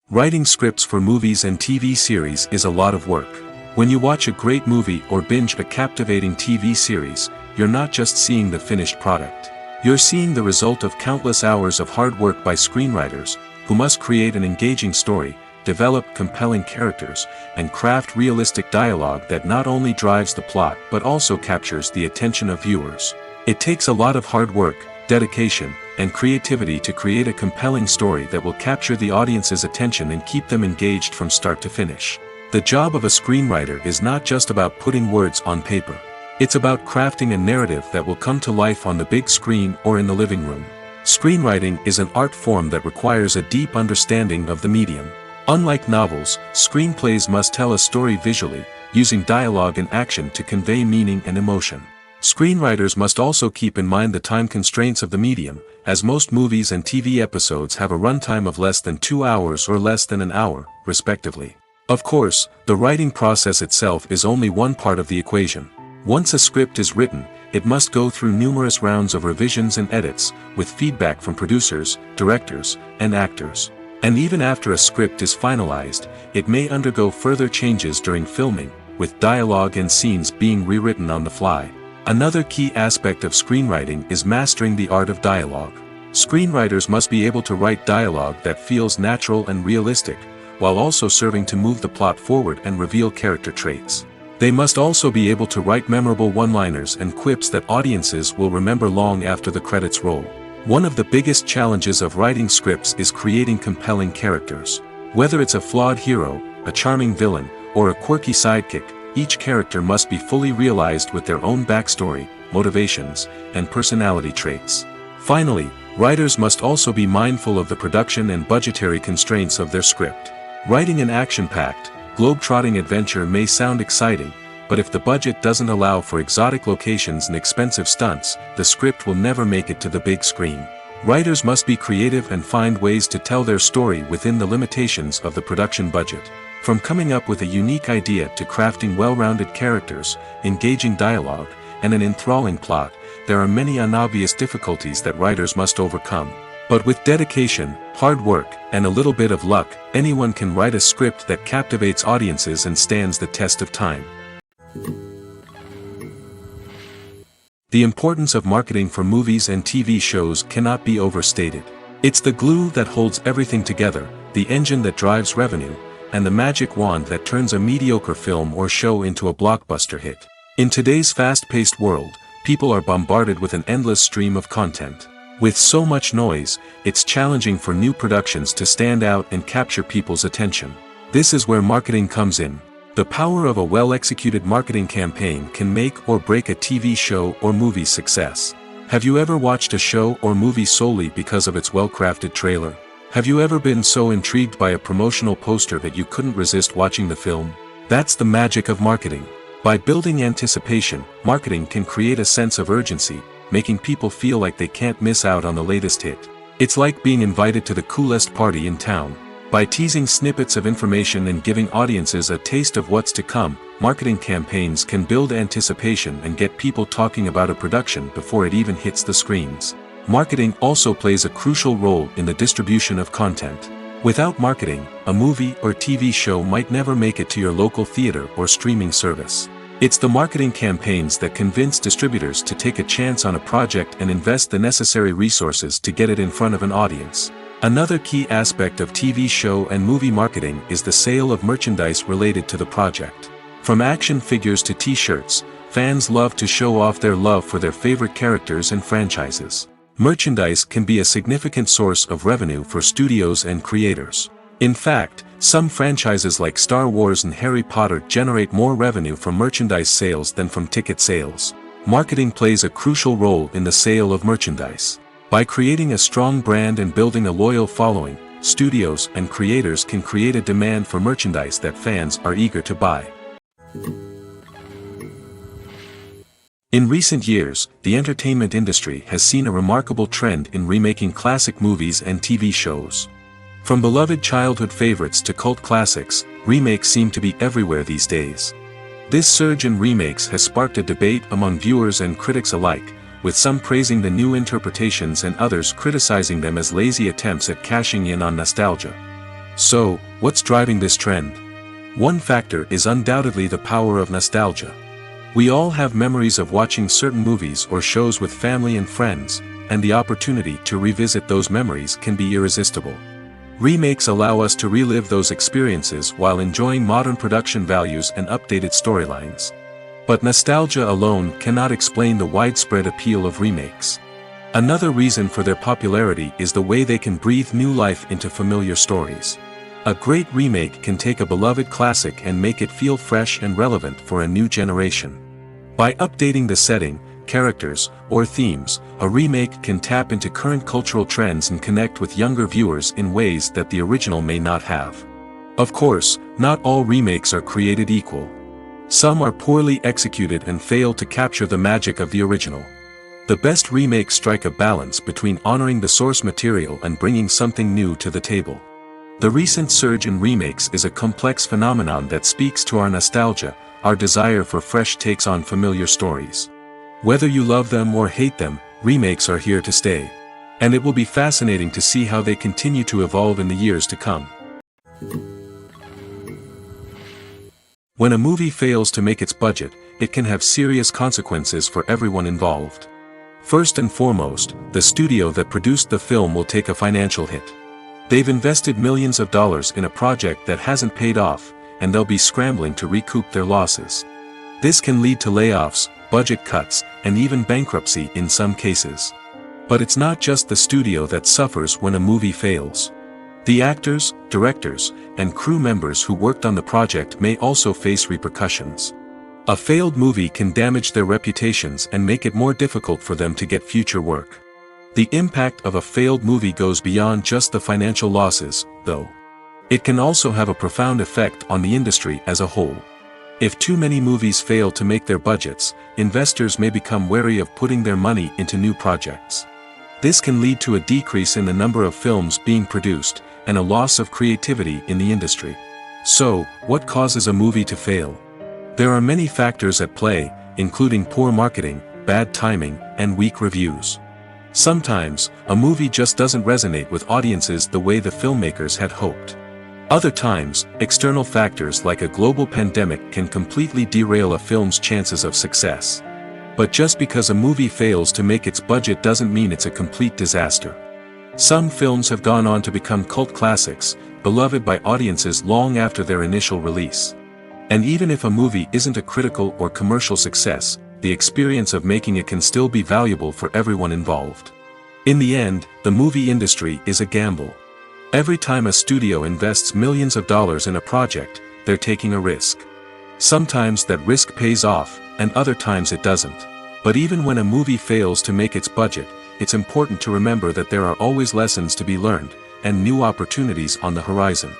Writing scripts for movies and TV series is a lot of work. When you watch a great movie or binge a captivating TV series, you're not just seeing the finished product. You're seeing the result of countless hours of hard work by screenwriters, who must create an engaging story, develop compelling characters, and craft realistic dialogue that not only drives the plot but also captures the attention of viewers. It takes a lot of hard work, dedication, and creativity to create a compelling story that will capture the audience's attention and keep them engaged from start to finish. The job of a screenwriter is not just about putting words on paper. It's about crafting a narrative that will come to life on the big screen or in the living room. Screenwriting is an art form that requires a deep understanding of the medium. Unlike novels, screenplays must tell a story visually, using dialogue and action to convey meaning and emotion. Screenwriters must also keep in mind the time constraints of the medium, as most movies and TV episodes have a runtime of less than 2 hours or less than an hour, respectively. Of course, the writing process itself is only one part of the equation. Once a script is written, it must go through numerous rounds of revisions and edits, with feedback from producers, directors, and actors. And even after a script is finalized, it may undergo further changes during filming, with dialogue and scenes being rewritten on the fly. Another key aspect of screenwriting is mastering the art of dialogue. Screenwriters must be able to write dialogue that feels natural and realistic, while also serving to move the plot forward and reveal character traits. They must also be able to write memorable one-liners and quips that audiences will remember long after the credits roll. One of the biggest challenges of writing scripts is creating compelling characters. Whether it's a flawed hero, a charming villain, or a quirky sidekick, each character must be fully realized with their own backstory, motivations, and personality traits. Finally, writers must also be mindful of the production and budgetary constraints of their script. Writing an action-packed, globe-trotting adventure may sound exciting, but if the budget doesn't allow for exotic locations and expensive stunts, the script will never make it to the big screen. Writers must be creative and find ways to tell their story within the limitations of the production budget. From coming up with a unique idea to crafting well-rounded characters, engaging dialogue, and an enthralling plot, there are many unobvious difficulties that writers must overcome. But with dedication, hard work, and a little bit of luck, anyone can write a script that captivates audiences and stands the test of time. The importance of marketing for movies and TV shows cannot be overstated. It's the glue that holds everything together, the engine that drives revenue, and the magic wand that turns a mediocre film or show into a blockbuster hit. In today's fast-paced world, people are bombarded with an endless stream of content. With so much noise, it's challenging for new productions to stand out and capture people's attention. This is where marketing comes in. The power of a well-executed marketing campaign can make or break a TV show or movie's success. Have you ever watched a show or movie solely because of its well-crafted trailer? Have you ever been so intrigued by a promotional poster that you couldn't resist watching the film? That's the magic of marketing. By building anticipation, marketing can create a sense of urgency, making people feel like they can't miss out on the latest hit. It's like being invited to the coolest party in town. By teasing snippets of information and giving audiences a taste of what's to come, marketing campaigns can build anticipation and get people talking about a production before it even hits the screens. Marketing also plays a crucial role in the distribution of content. Without marketing, a movie or TV show might never make it to your local theater or streaming service. It's the marketing campaigns that convince distributors to take a chance on a project and invest the necessary resources to get it in front of an audience. Another key aspect of TV show and movie marketing is the sale of merchandise related to the project. From action figures to t-shirts, fans love to show off their love for their favorite characters and franchises. Merchandise can be a significant source of revenue for studios and creators. In fact, Some franchises like Star Wars and Harry Potter generate more revenue from merchandise sales than from ticket sales. Marketing plays a crucial role in the sale of merchandise. By creating a strong brand and building a loyal following, studios and creators can create a demand for merchandise that fans are eager to buy. In recent years, the entertainment industry has seen a remarkable trend in remaking classic movies and TV shows. From beloved childhood favorites to cult classics, remakes seem to be everywhere these days. This surge in remakes has sparked a debate among viewers and critics alike, with some praising the new interpretations and others criticizing them as lazy attempts at cashing in on nostalgia. So, what's driving this trend? One factor is undoubtedly the power of nostalgia. We all have memories of watching certain movies or shows with family and friends, and the opportunity to revisit those memories can be irresistible. Remakes allow us to relive those experiences while enjoying modern production values and updated storylines. But nostalgia alone cannot explain the widespread appeal of remakes. Another reason for their popularity is the way they can breathe new life into familiar stories. A great remake can take a beloved classic and make it feel fresh and relevant for a new generation. By updating the setting, characters, or themes, a remake can tap into current cultural trends and connect with younger viewers in ways that the original may not have. Of course, not all remakes are created equal. Some are poorly executed and fail to capture the magic of the original. The best remakes strike a balance between honoring the source material and bringing something new to the table. The recent surge in remakes is a complex phenomenon that speaks to our nostalgia, our desire for fresh takes on familiar stories. Whether you love them or hate them, remakes are here to stay. And it will be fascinating to see how they continue to evolve in the years to come. When a movie fails to make its budget, it can have serious consequences for everyone involved. First and foremost, the studio that produced the film will take a financial hit. They've invested millions of dollars in a project that hasn't paid off, and they'll be scrambling to recoup their losses. This can lead to layoffs, budget cuts, and even bankruptcy in some cases. But it's not just the studio that suffers when a movie fails. The actors, directors, and crew members who worked on the project may also face repercussions. A failed movie can damage their reputations and make it more difficult for them to get future work. The impact of a failed movie goes beyond just the financial losses, though. It can also have a profound effect on the industry as a whole. If too many movies fail to make their budgets, investors may become wary of putting their money into new projects. This can lead to a decrease in the number of films being produced, and a loss of creativity in the industry. So, what causes a movie to fail? There are many factors at play, including poor marketing, bad timing, and weak reviews. Sometimes, a movie just doesn't resonate with audiences the way the filmmakers had hoped. Other times, external factors like a global pandemic can completely derail a film's chances of success. But just because a movie fails to make its budget doesn't mean it's a complete disaster. Some films have gone on to become cult classics, beloved by audiences long after their initial release. And even if a movie isn't a critical or commercial success, the experience of making it can still be valuable for everyone involved. In the end, the movie industry is a gamble. Every time a studio invests millions of dollars in a project, they're taking a risk. Sometimes that risk pays off, and other times it doesn't. But even when a movie fails to make its budget, it's important to remember that there are always lessons to be learned, and new opportunities on the horizon.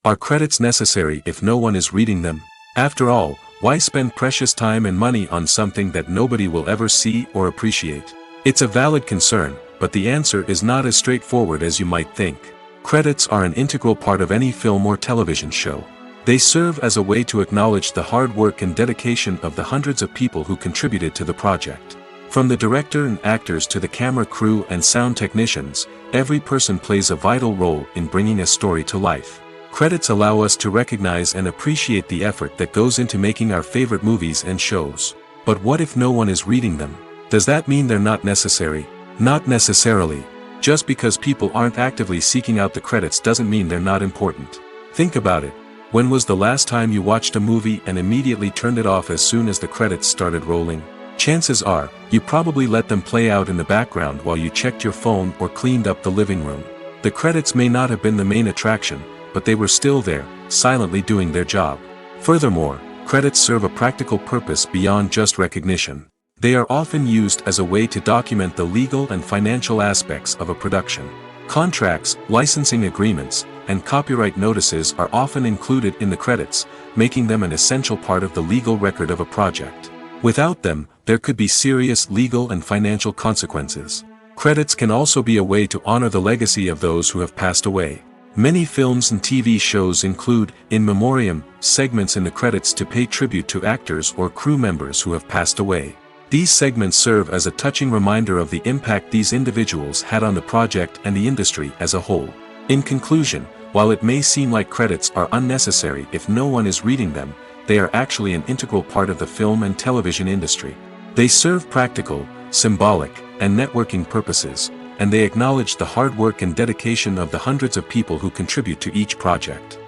Are credits necessary if no one is reading them? After all, why spend precious time and money on something that nobody will ever see or appreciate? It's a valid concern, but the answer is not as straightforward as you might think. Credits are an integral part of any film or television show. They serve as a way to acknowledge the hard work and dedication of the hundreds of people who contributed to the project. From the director and actors to the camera crew and sound technicians, every person plays a vital role in bringing a story to life. Credits allow us to recognize and appreciate the effort that goes into making our favorite movies and shows. But what if no one is reading them? Does that mean they're not necessary? Not necessarily. Just because people aren't actively seeking out the credits doesn't mean they're not important. Think about it. When was the last time you watched a movie and immediately turned it off as soon as the credits started rolling? Chances are, you probably let them play out in the background while you checked your phone or cleaned up the living room. The credits may not have been the main attraction, but they were still there, silently doing their job. Furthermore, credits serve a practical purpose beyond just recognition. They are often used as a way to document the legal and financial aspects of a production. Contracts, licensing agreements, and copyright notices are often included in the credits, making them an essential part of the legal record of a project. Without them, there could be serious legal and financial consequences. Credits can also be a way to honor the legacy of those who have passed away. Many films and TV shows include, in memoriam, segments in the credits to pay tribute to actors or crew members who have passed away. These segments serve as a touching reminder of the impact these individuals had on the project and the industry as a whole. In conclusion, while it may seem like credits are unnecessary if no one is reading them, they are actually an integral part of the film and television industry. They serve practical, symbolic, and networking purposes, and they acknowledge the hard work and dedication of the hundreds of people who contribute to each project.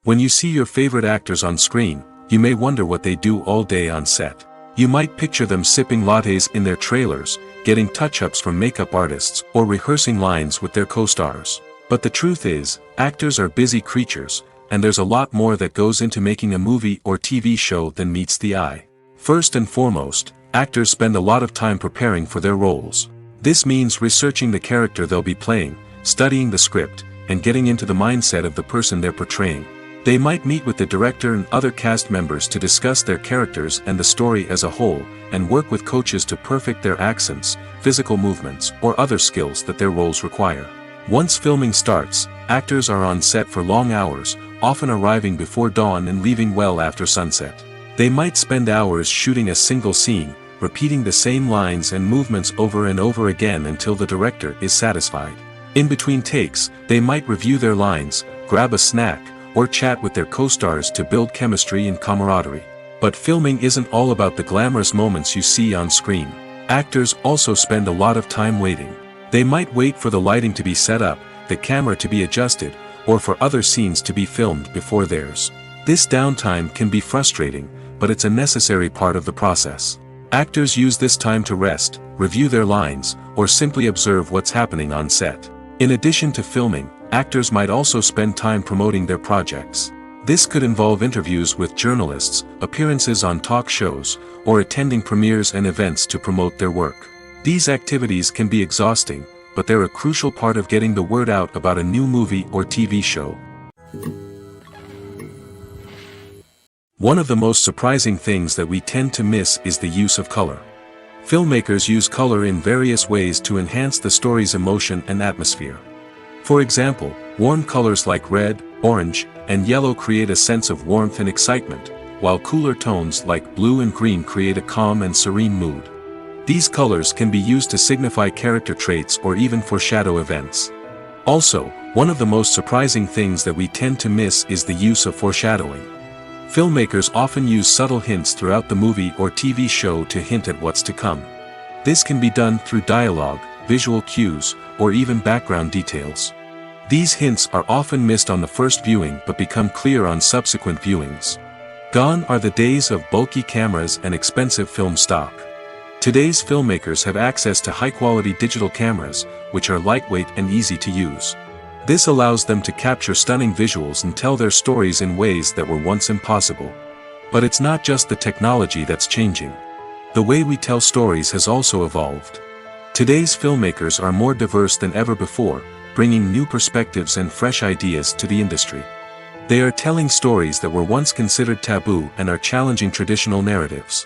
When you see your favorite actors on screen, you may wonder what they do all day on set. You might picture them sipping lattes in their trailers, getting touch-ups from makeup artists, or rehearsing lines with their co-stars. But the truth is, actors are busy creatures, and there's a lot more that goes into making a movie or TV show than meets the eye. First and foremost, actors spend a lot of time preparing for their roles. This means researching the character they'll be playing, studying the script, and getting into the mindset of the person they're portraying. They might meet with the director and other cast members to discuss their characters and the story as a whole, and work with coaches to perfect their accents, physical movements, or other skills that their roles require. Once filming starts, actors are on set for long hours, often arriving before dawn and leaving well after sunset. They might spend hours shooting a single scene, repeating the same lines and movements over and over again until the director is satisfied. In between takes, they might review their lines, grab a snack, or chat with their co-stars to build chemistry and camaraderie. But filming isn't all about the glamorous moments you see on screen. Actors also spend a lot of time waiting. They might wait for the lighting to be set up, the camera to be adjusted, or for other scenes to be filmed before theirs. This downtime can be frustrating, but it's a necessary part of the process. Actors use this time to rest, review their lines, or simply observe what's happening on set. In addition to filming, actors might also spend time promoting their projects. This could involve interviews with journalists, appearances on talk shows, or attending premieres and events to promote their work. These activities can be exhausting, but they're a crucial part of getting the word out about a new movie or TV show. One of the most surprising things that we tend to miss is the use of color. Filmmakers use color in various ways to enhance the story's emotion and atmosphere. For example, warm colors like red, orange, and yellow create a sense of warmth and excitement, while cooler tones like blue and green create a calm and serene mood. These colors can be used to signify character traits or even foreshadow events. Also, one of the most surprising things that we tend to miss is the use of foreshadowing. Filmmakers often use subtle hints throughout the movie or TV show to hint at what's to come. This can be done through dialogue, visual cues, or even background details. These hints are often missed on the first viewing but become clear on subsequent viewings. Gone are the days of bulky cameras and expensive film stock. Today's filmmakers have access to high-quality digital cameras, which are lightweight and easy to use. This allows them to capture stunning visuals and tell their stories in ways that were once impossible. But it's not just the technology that's changing. The way we tell stories has also evolved. Today's filmmakers are more diverse than ever before, bringing new perspectives and fresh ideas to the industry. They are telling stories that were once considered taboo and are challenging traditional narratives.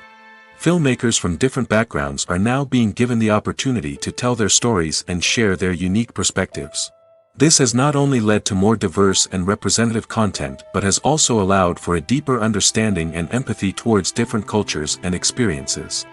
Filmmakers from different backgrounds are now being given the opportunity to tell their stories and share their unique perspectives. This has not only led to more diverse and representative content but has also allowed for a deeper understanding and empathy towards different cultures and experiences.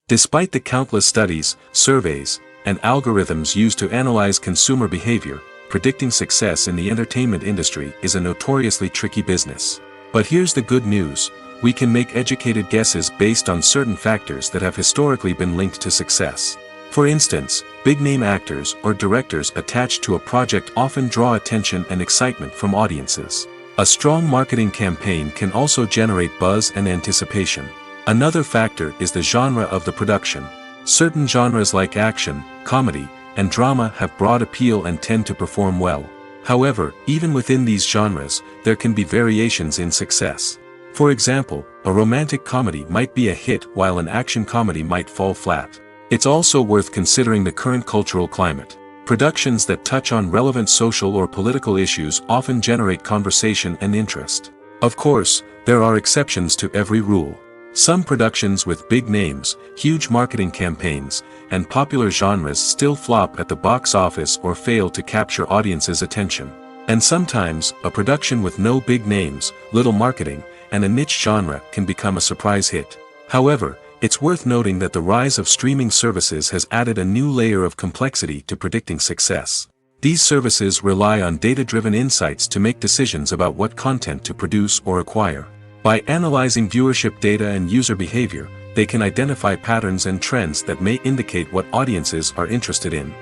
Despite the countless studies, surveys, and algorithms used to analyze consumer behavior, predicting success in the entertainment industry is a notoriously tricky business. But here's the good news: we can make educated guesses based on certain factors that have historically been linked to success. For instance, big-name actors or directors attached to a project often draw attention and excitement from audiences. A strong marketing campaign can also generate buzz and anticipation. Another factor is the genre of the production. Certain genres like action, comedy, and drama have broad appeal and tend to perform well. However, even within these genres, there can be variations in success. For example, a romantic comedy might be a hit while an action comedy might fall flat. It's also worth considering the current cultural climate. Productions that touch on relevant social or political issues often generate conversation and interest. Of course, there are exceptions to every rule. Some productions with big names, huge marketing campaigns, and popular genres still flop at the box office or fail to capture audiences' attention. And sometimes, a production with no big names, little marketing, and a niche genre can become a surprise hit. However, it's worth noting that the rise of streaming services has added a new layer of complexity to predicting success. These services rely on data-driven insights to make decisions about what content to produce or acquire. By analyzing viewership data and user behavior, they can identify patterns and trends that may indicate what audiences are interested in.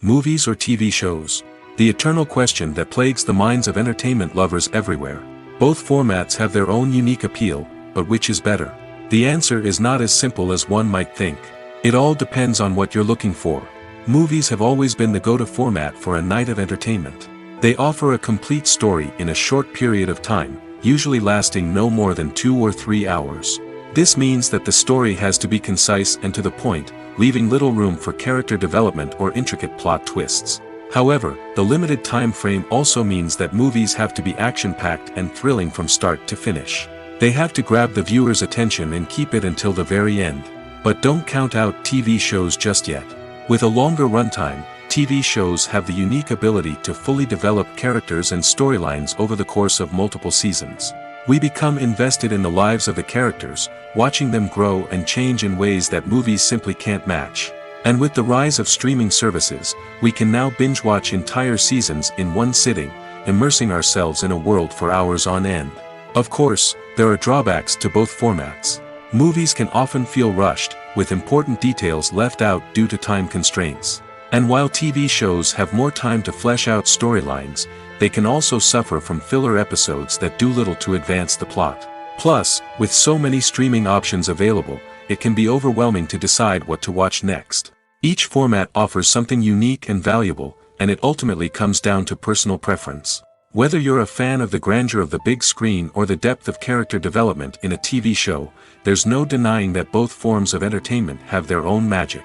Movies or TV shows? The eternal question that plagues the minds of entertainment lovers everywhere. Both formats have their own unique appeal, but which is better? The answer is not as simple as one might think. It all depends on what you're looking for. Movies have always been the go-to format for a night of entertainment. They offer a complete story in a short period of time, usually lasting no more than 2 or 3 hours. This means that the story has to be concise and to the point, leaving little room for character development or intricate plot twists. However, the limited time frame also means that movies have to be action-packed and thrilling from start to finish. They have to grab the viewer's attention and keep it until the very end. But don't count out TV shows just yet. With a longer runtime, TV shows have the unique ability to fully develop characters and storylines over the course of multiple seasons. We become invested in the lives of the characters, watching them grow and change in ways that movies simply can't match. And with the rise of streaming services, we can now binge-watch entire seasons in one sitting, immersing ourselves in a world for hours on end. Of course, there are drawbacks to both formats. Movies can often feel rushed, with important details left out due to time constraints. And while TV shows have more time to flesh out storylines, they can also suffer from filler episodes that do little to advance the plot. Plus, with so many streaming options available, it can be overwhelming to decide what to watch next. Each format offers something unique and valuable, and it ultimately comes down to personal preference. Whether you're a fan of the grandeur of the big screen or the depth of character development in a TV show, there's no denying that both forms of entertainment have their own magic.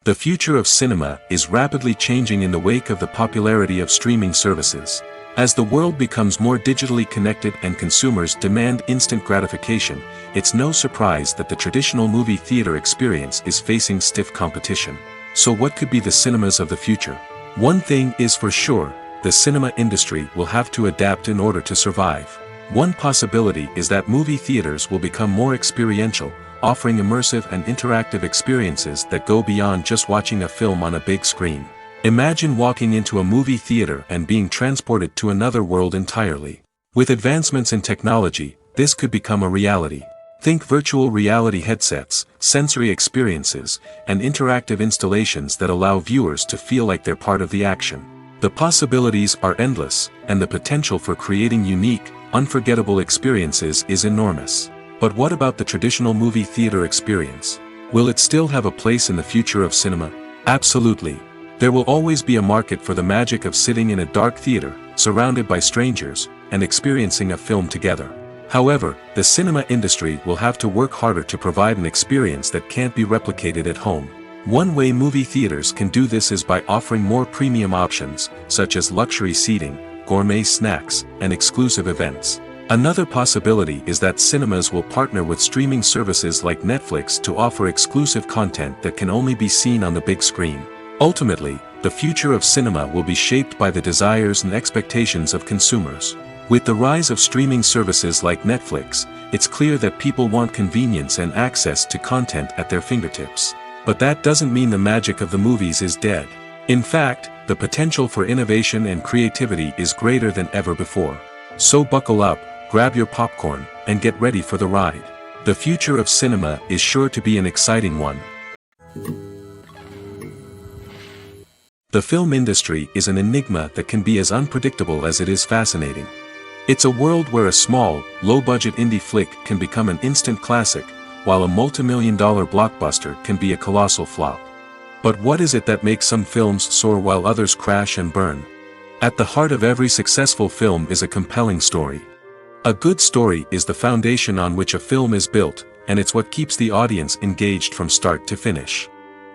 The future of cinema is rapidly changing in the wake of the popularity of streaming services. As the world becomes more digitally connected and consumers demand instant gratification, it's no surprise that the traditional movie theater experience is facing stiff competition. So what could be the cinemas of the future? One thing is for sure, the cinema industry will have to adapt in order to survive. One possibility is that movie theaters will become more experiential, offering immersive and interactive experiences that go beyond just watching a film on a big screen. Imagine walking into a movie theater and being transported to another world entirely. With advancements in technology, this could become a reality. Think virtual reality headsets, sensory experiences, and interactive installations that allow viewers to feel like they're part of the action. The possibilities are endless, and the potential for creating unique, unforgettable experiences is enormous. But what about the traditional movie theater experience? Will it still have a place in the future of cinema? Absolutely. There will always be a market for the magic of sitting in a dark theater, surrounded by strangers, and experiencing a film together. However, the cinema industry will have to work harder to provide an experience that can't be replicated at home. One way movie theaters can do this is by offering more premium options, such as luxury seating, gourmet snacks, and exclusive events. Another possibility is that cinemas will partner with streaming services like Netflix to offer exclusive content that can only be seen on the big screen. Ultimately, the future of cinema will be shaped by the desires and expectations of consumers. With the rise of streaming services like Netflix, it's clear that people want convenience and access to content at their fingertips. But that doesn't mean the magic of the movies is dead. In fact, the potential for innovation and creativity is greater than ever before. So buckle up, grab your popcorn, and get ready for the ride. The future of cinema is sure to be an exciting one. The film industry is an enigma that can be as unpredictable as it is fascinating. It's a world where a small, low-budget indie flick can become an instant classic, while a multi-million-dollar blockbuster can be a colossal flop. But what is it that makes some films soar while others crash and burn? At the heart of every successful film is a compelling story. A good story is the foundation on which a film is built, and it's what keeps the audience engaged from start to finish.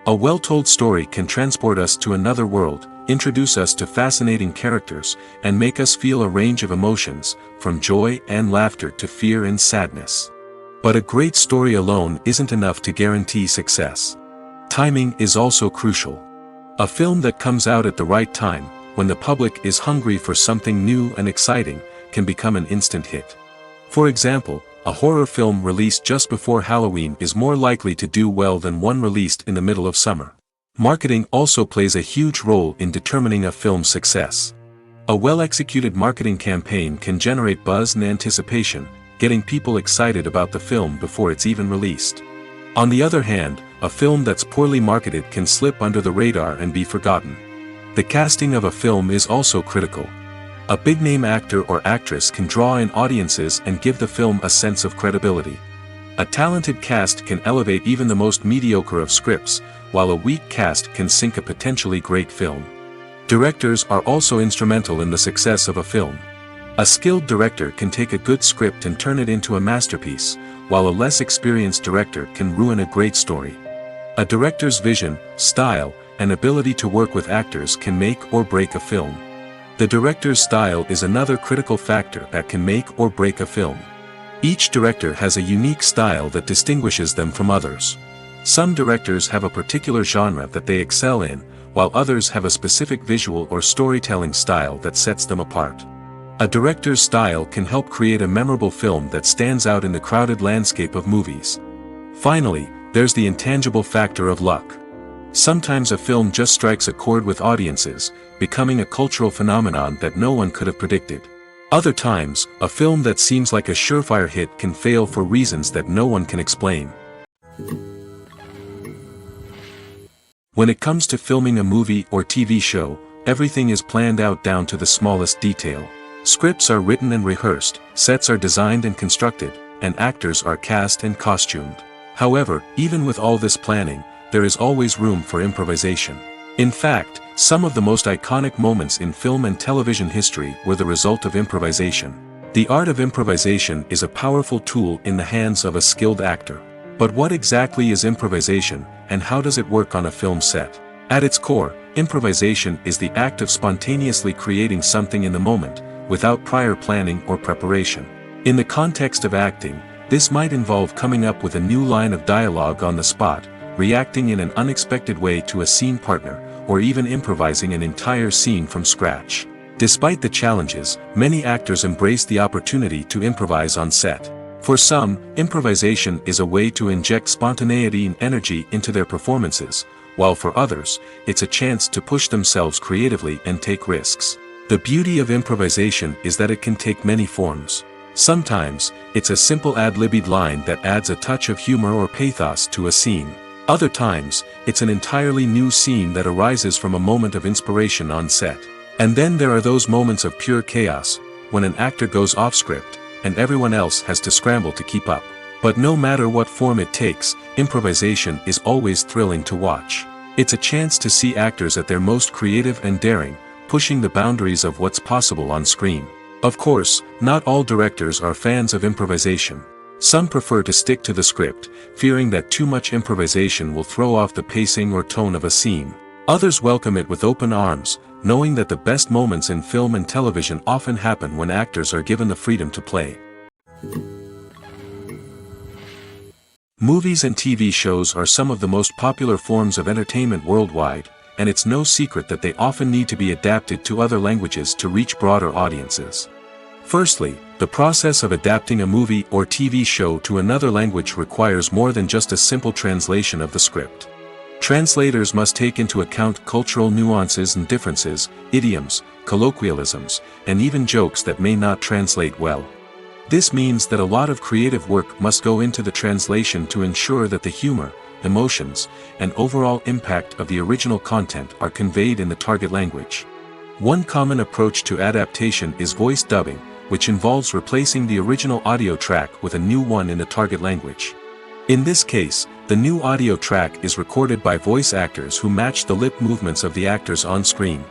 A well-told story can transport us to another world, introduce us to fascinating characters, and make us feel a range of emotions, from joy and laughter to fear and sadness. But a great story alone isn't enough to guarantee success. Timing is also crucial. A film that comes out at the right time, when the public is hungry for something new and exciting, can become an instant hit. For example, a horror film released just before Halloween is more likely to do well than one released in the middle of summer. Marketing also plays a huge role in determining a film's success. A well-executed marketing campaign can generate buzz and anticipation, getting people excited about the film before it's even released. On the other hand, a film that's poorly marketed can slip under the radar and be forgotten. The casting of a film is also critical. A big-name actor or actress can draw in audiences and give the film a sense of credibility. A talented cast can elevate even the most mediocre of scripts, while a weak cast can sink a potentially great film. Directors are also instrumental in the success of a film. A skilled director can take a good script and turn it into a masterpiece, while a less experienced director can ruin a great story. A director's vision, style, and ability to work with actors can make or break a film. The director's style is another critical factor that can make or break a film. Each director has a unique style that distinguishes them from others. Some directors have a particular genre that they excel in, while others have a specific visual or storytelling style that sets them apart. A director's style can help create a memorable film that stands out in the crowded landscape of movies. Finally, there's the intangible factor of luck. Sometimes a film just strikes a chord with audiences, becoming a cultural phenomenon that no one could have predicted. Other times, a film that seems like a surefire hit can fail for reasons that no one can explain. When it comes to filming a movie or TV show, everything is planned out down to the smallest detail. Scripts are written and rehearsed, sets are designed and constructed, and actors are cast and costumed. However, even with all this planning, there is always room for improvisation. In fact, some of the most iconic moments in film and television history were the result of improvisation. The art of improvisation is a powerful tool in the hands of a skilled actor. But what exactly is improvisation, and how does it work on a film set? At its core, improvisation is the act of spontaneously creating something in the moment, without prior planning or preparation. In the context of acting, this might involve coming up with a new line of dialogue on the spot, reacting in an unexpected way to a scene partner, or even improvising an entire scene from scratch. Despite the challenges, many actors embrace the opportunity to improvise on set. For some, improvisation is a way to inject spontaneity and energy into their performances, while for others, it's a chance to push themselves creatively and take risks. The beauty of improvisation is that it can take many forms. Sometimes, it's a simple ad-libbed line that adds a touch of humor or pathos to a scene. Other times, it's an entirely new scene that arises from a moment of inspiration on set. And then there are those moments of pure chaos, when an actor goes off script, and everyone else has to scramble to keep up. But no matter what form it takes, improvisation is always thrilling to watch. It's a chance to see actors at their most creative and daring, pushing the boundaries of what's possible on screen. Of course, not all directors are fans of improvisation. Some prefer to stick to the script, fearing that too much improvisation will throw off the pacing or tone of a scene. Others welcome it with open arms, knowing that the best moments in film and television often happen when actors are given the freedom to play. Movies and TV shows are some of the most popular forms of entertainment worldwide, and it's no secret that they often need to be adapted to other languages to reach broader audiences. Firstly, the process of adapting a movie or TV show to another language requires more than just a simple translation of the script. Translators must take into account cultural nuances and differences, idioms, colloquialisms, and even jokes that may not translate well. This means that a lot of creative work must go into the translation to ensure that the humor, emotions, and overall impact of the original content are conveyed in the target language. One common approach to adaptation is voice dubbing, which involves replacing the original audio track with a new one in the target language. In this case, the new audio track is recorded by voice actors who match the lip movements of the actors on screen.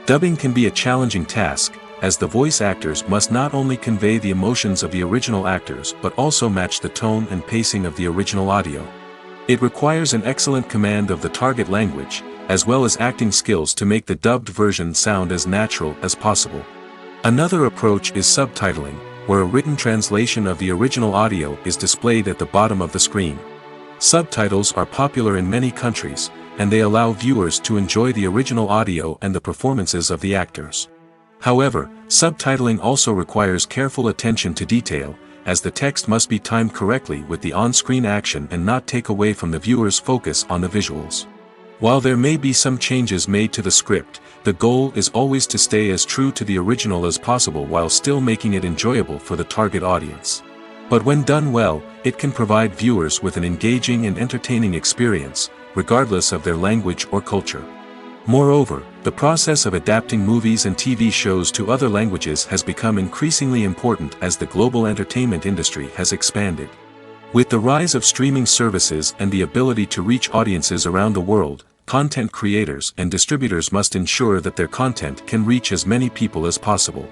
Dubbing can be a challenging task, as the voice actors must not only convey the emotions of the original actors but also match the tone and pacing of the original audio. It requires an excellent command of the target language, as well as acting skills to make the dubbed version sound as natural as possible. Another approach is subtitling, where a written translation of the original audio is displayed at the bottom of the screen. Subtitles are popular in many countries, and they allow viewers to enjoy the original audio and the performances of the actors. However, subtitling also requires careful attention to detail, as the text must be timed correctly with the on-screen action and not take away from the viewer's focus on the visuals. While there may be some changes made to the script, the goal is always to stay as true to the original as possible while still making it enjoyable for the target audience. But when done well, it can provide viewers with an engaging and entertaining experience, regardless of their language or culture. Moreover, the process of adapting movies and TV shows to other languages has become increasingly important as the global entertainment industry has expanded. With the rise of streaming services and the ability to reach audiences around the world, content creators and distributors must ensure that their content can reach as many people as possible.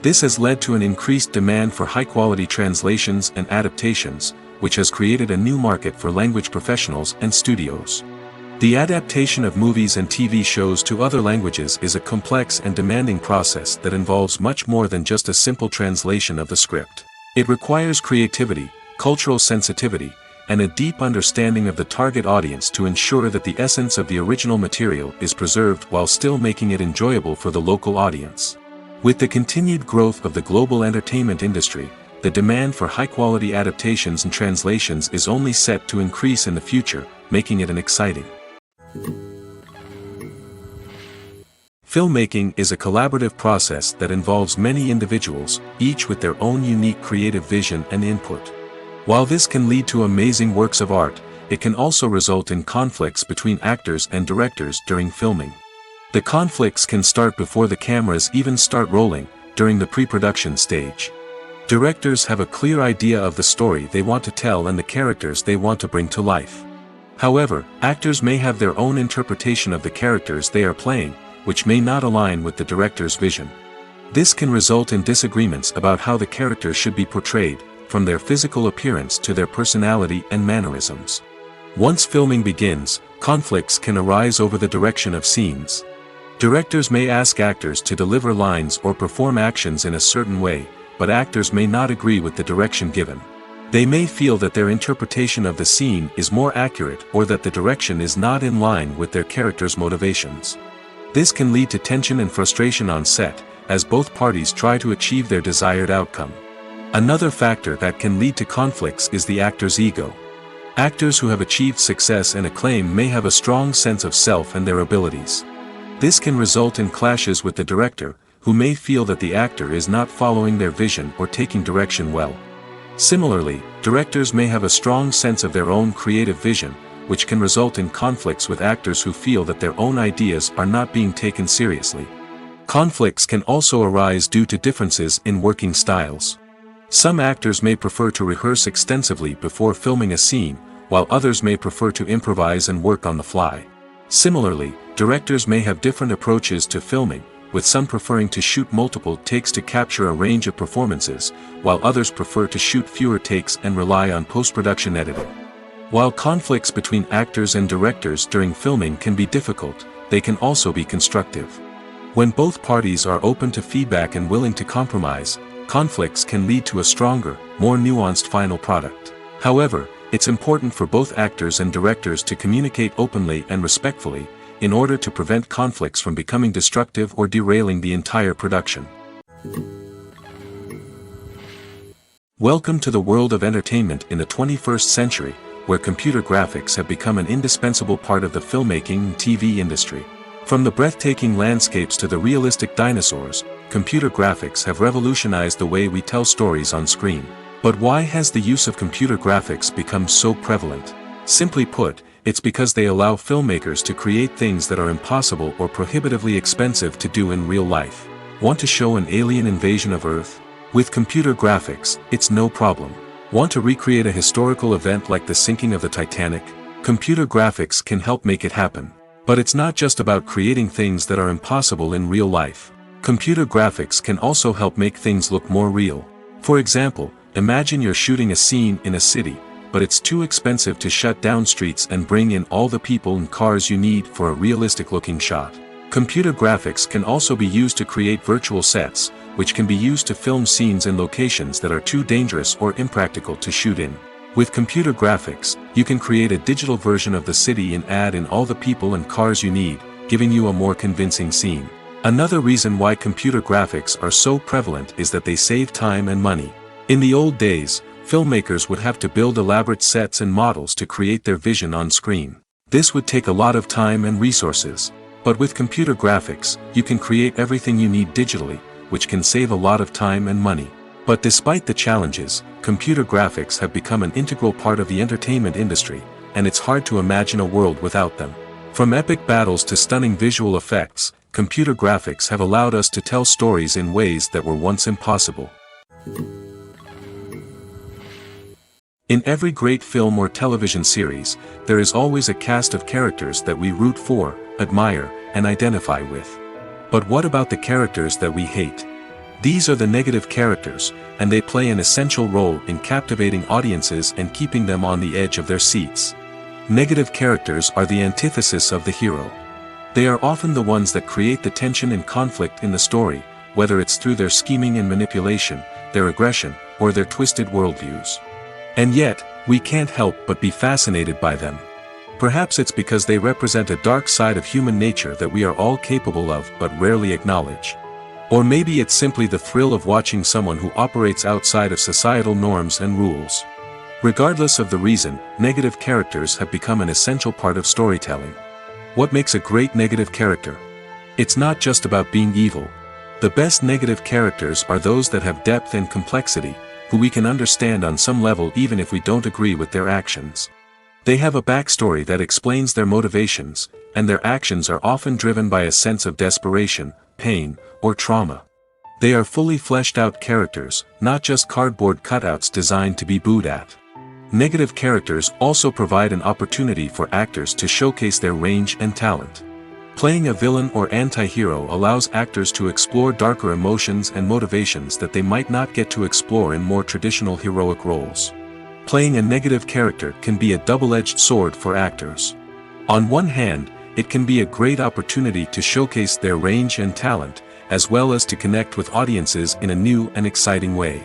This has led to an increased demand for high-quality translations and adaptations, which has created a new market for language professionals and studios. The adaptation of movies and TV shows to other languages is a complex and demanding process that involves much more than just a simple translation of the script. It requires creativity, cultural sensitivity, and a deep understanding of the target audience to ensure that the essence of the original material is preserved while still making it enjoyable for the local audience. With the continued growth of the global entertainment industry, the demand for high-quality adaptations and translations is only set to increase in the future, making it an exciting. Filmmaking is a collaborative process that involves many individuals, each with their own unique creative vision and input. While this can lead to amazing works of art, it can also result in conflicts between actors and directors during filming. The conflicts can start before the cameras even start rolling, during the pre-production stage. Directors have a clear idea of the story they want to tell and the characters they want to bring to life. However, actors may have their own interpretation of the characters they are playing, which may not align with the director's vision. This can result in disagreements about how the characters should be portrayed, from their physical appearance to their personality and mannerisms. Once filming begins, conflicts can arise over the direction of scenes. Directors may ask actors to deliver lines or perform actions in a certain way, but actors may not agree with the direction given. They may feel that their interpretation of the scene is more accurate or that the direction is not in line with their character's motivations. This can lead to tension and frustration on set, as both parties try to achieve their desired outcome. Another factor that can lead to conflicts is the actor's ego. Actors who have achieved success and acclaim may have a strong sense of self and their abilities. This can result in clashes with the director, who may feel that the actor is not following their vision or taking direction well. Similarly, directors may have a strong sense of their own creative vision, which can result in conflicts with actors who feel that their own ideas are not being taken seriously. Conflicts can also arise due to differences in working styles. Some actors may prefer to rehearse extensively before filming a scene, while others may prefer to improvise and work on the fly. Similarly, directors may have different approaches to filming, with some preferring to shoot multiple takes to capture a range of performances, while others prefer to shoot fewer takes and rely on post-production editing. While conflicts between actors and directors during filming can be difficult, they can also be constructive. When both parties are open to feedback and willing to compromise, conflicts can lead to a stronger, more nuanced final product. However, it's important for both actors and directors to communicate openly and respectfully, in order to prevent conflicts from becoming destructive or derailing the entire production. Welcome to the world of entertainment in the 21st century, where computer graphics have become an indispensable part of the filmmaking and TV industry. From the breathtaking landscapes to the realistic dinosaurs, computer graphics have revolutionized the way we tell stories on screen. But why has the use of computer graphics become so prevalent? Simply put, it's because they allow filmmakers to create things that are impossible or prohibitively expensive to do in real life. Want to show an alien invasion of Earth? With computer graphics, it's no problem. Want to recreate a historical event like the sinking of the Titanic? Computer graphics can help make it happen. But it's not just about creating things that are impossible in real life. Computer graphics can also help make things look more real. For example, imagine you're shooting a scene in a city, but it's too expensive to shut down streets and bring in all the people and cars you need for a realistic-looking shot. Computer graphics can also be used to create virtual sets, which can be used to film scenes in locations that are too dangerous or impractical to shoot in. With computer graphics, you can create a digital version of the city and add in all the people and cars you need, giving you a more convincing scene. Another reason why computer graphics are so prevalent is that they save time and money. In the old days, filmmakers would have to build elaborate sets and models to create their vision on screen. This would take a lot of time and resources. But with computer graphics, you can create everything you need digitally, which can save a lot of time and money. But despite the challenges, computer graphics have become an integral part of the entertainment industry, and it's hard to imagine a world without them. From epic battles to stunning visual effects, computer graphics have allowed us to tell stories in ways that were once impossible. In every great film or television series, there is always a cast of characters that we root for, admire, and identify with. But what about the characters that we hate? These are the negative characters, and they play an essential role in captivating audiences and keeping them on the edge of their seats. Negative characters are the antithesis of the hero. They are often the ones that create the tension and conflict in the story, whether it's through their scheming and manipulation, their aggression, or their twisted worldviews. And yet, we can't help but be fascinated by them. Perhaps it's because they represent a dark side of human nature that we are all capable of but rarely acknowledge. Or maybe it's simply the thrill of watching someone who operates outside of societal norms and rules. Regardless of the reason, negative characters have become an essential part of storytelling. What makes a great negative character? It's not just about being evil. The best negative characters are those that have depth and complexity, who we can understand on some level even if we don't agree with their actions. They have a backstory that explains their motivations, and their actions are often driven by a sense of desperation, pain, or trauma. They are fully fleshed out characters, not just cardboard cutouts designed to be booed at. Negative characters also provide an opportunity for actors to showcase their range and talent. Playing a villain or anti-hero allows actors to explore darker emotions and motivations that they might not get to explore in more traditional heroic roles. Playing a negative character can be a double-edged sword for actors. On one hand, it can be a great opportunity to showcase their range and talent, as well as to connect with audiences in a new and exciting way.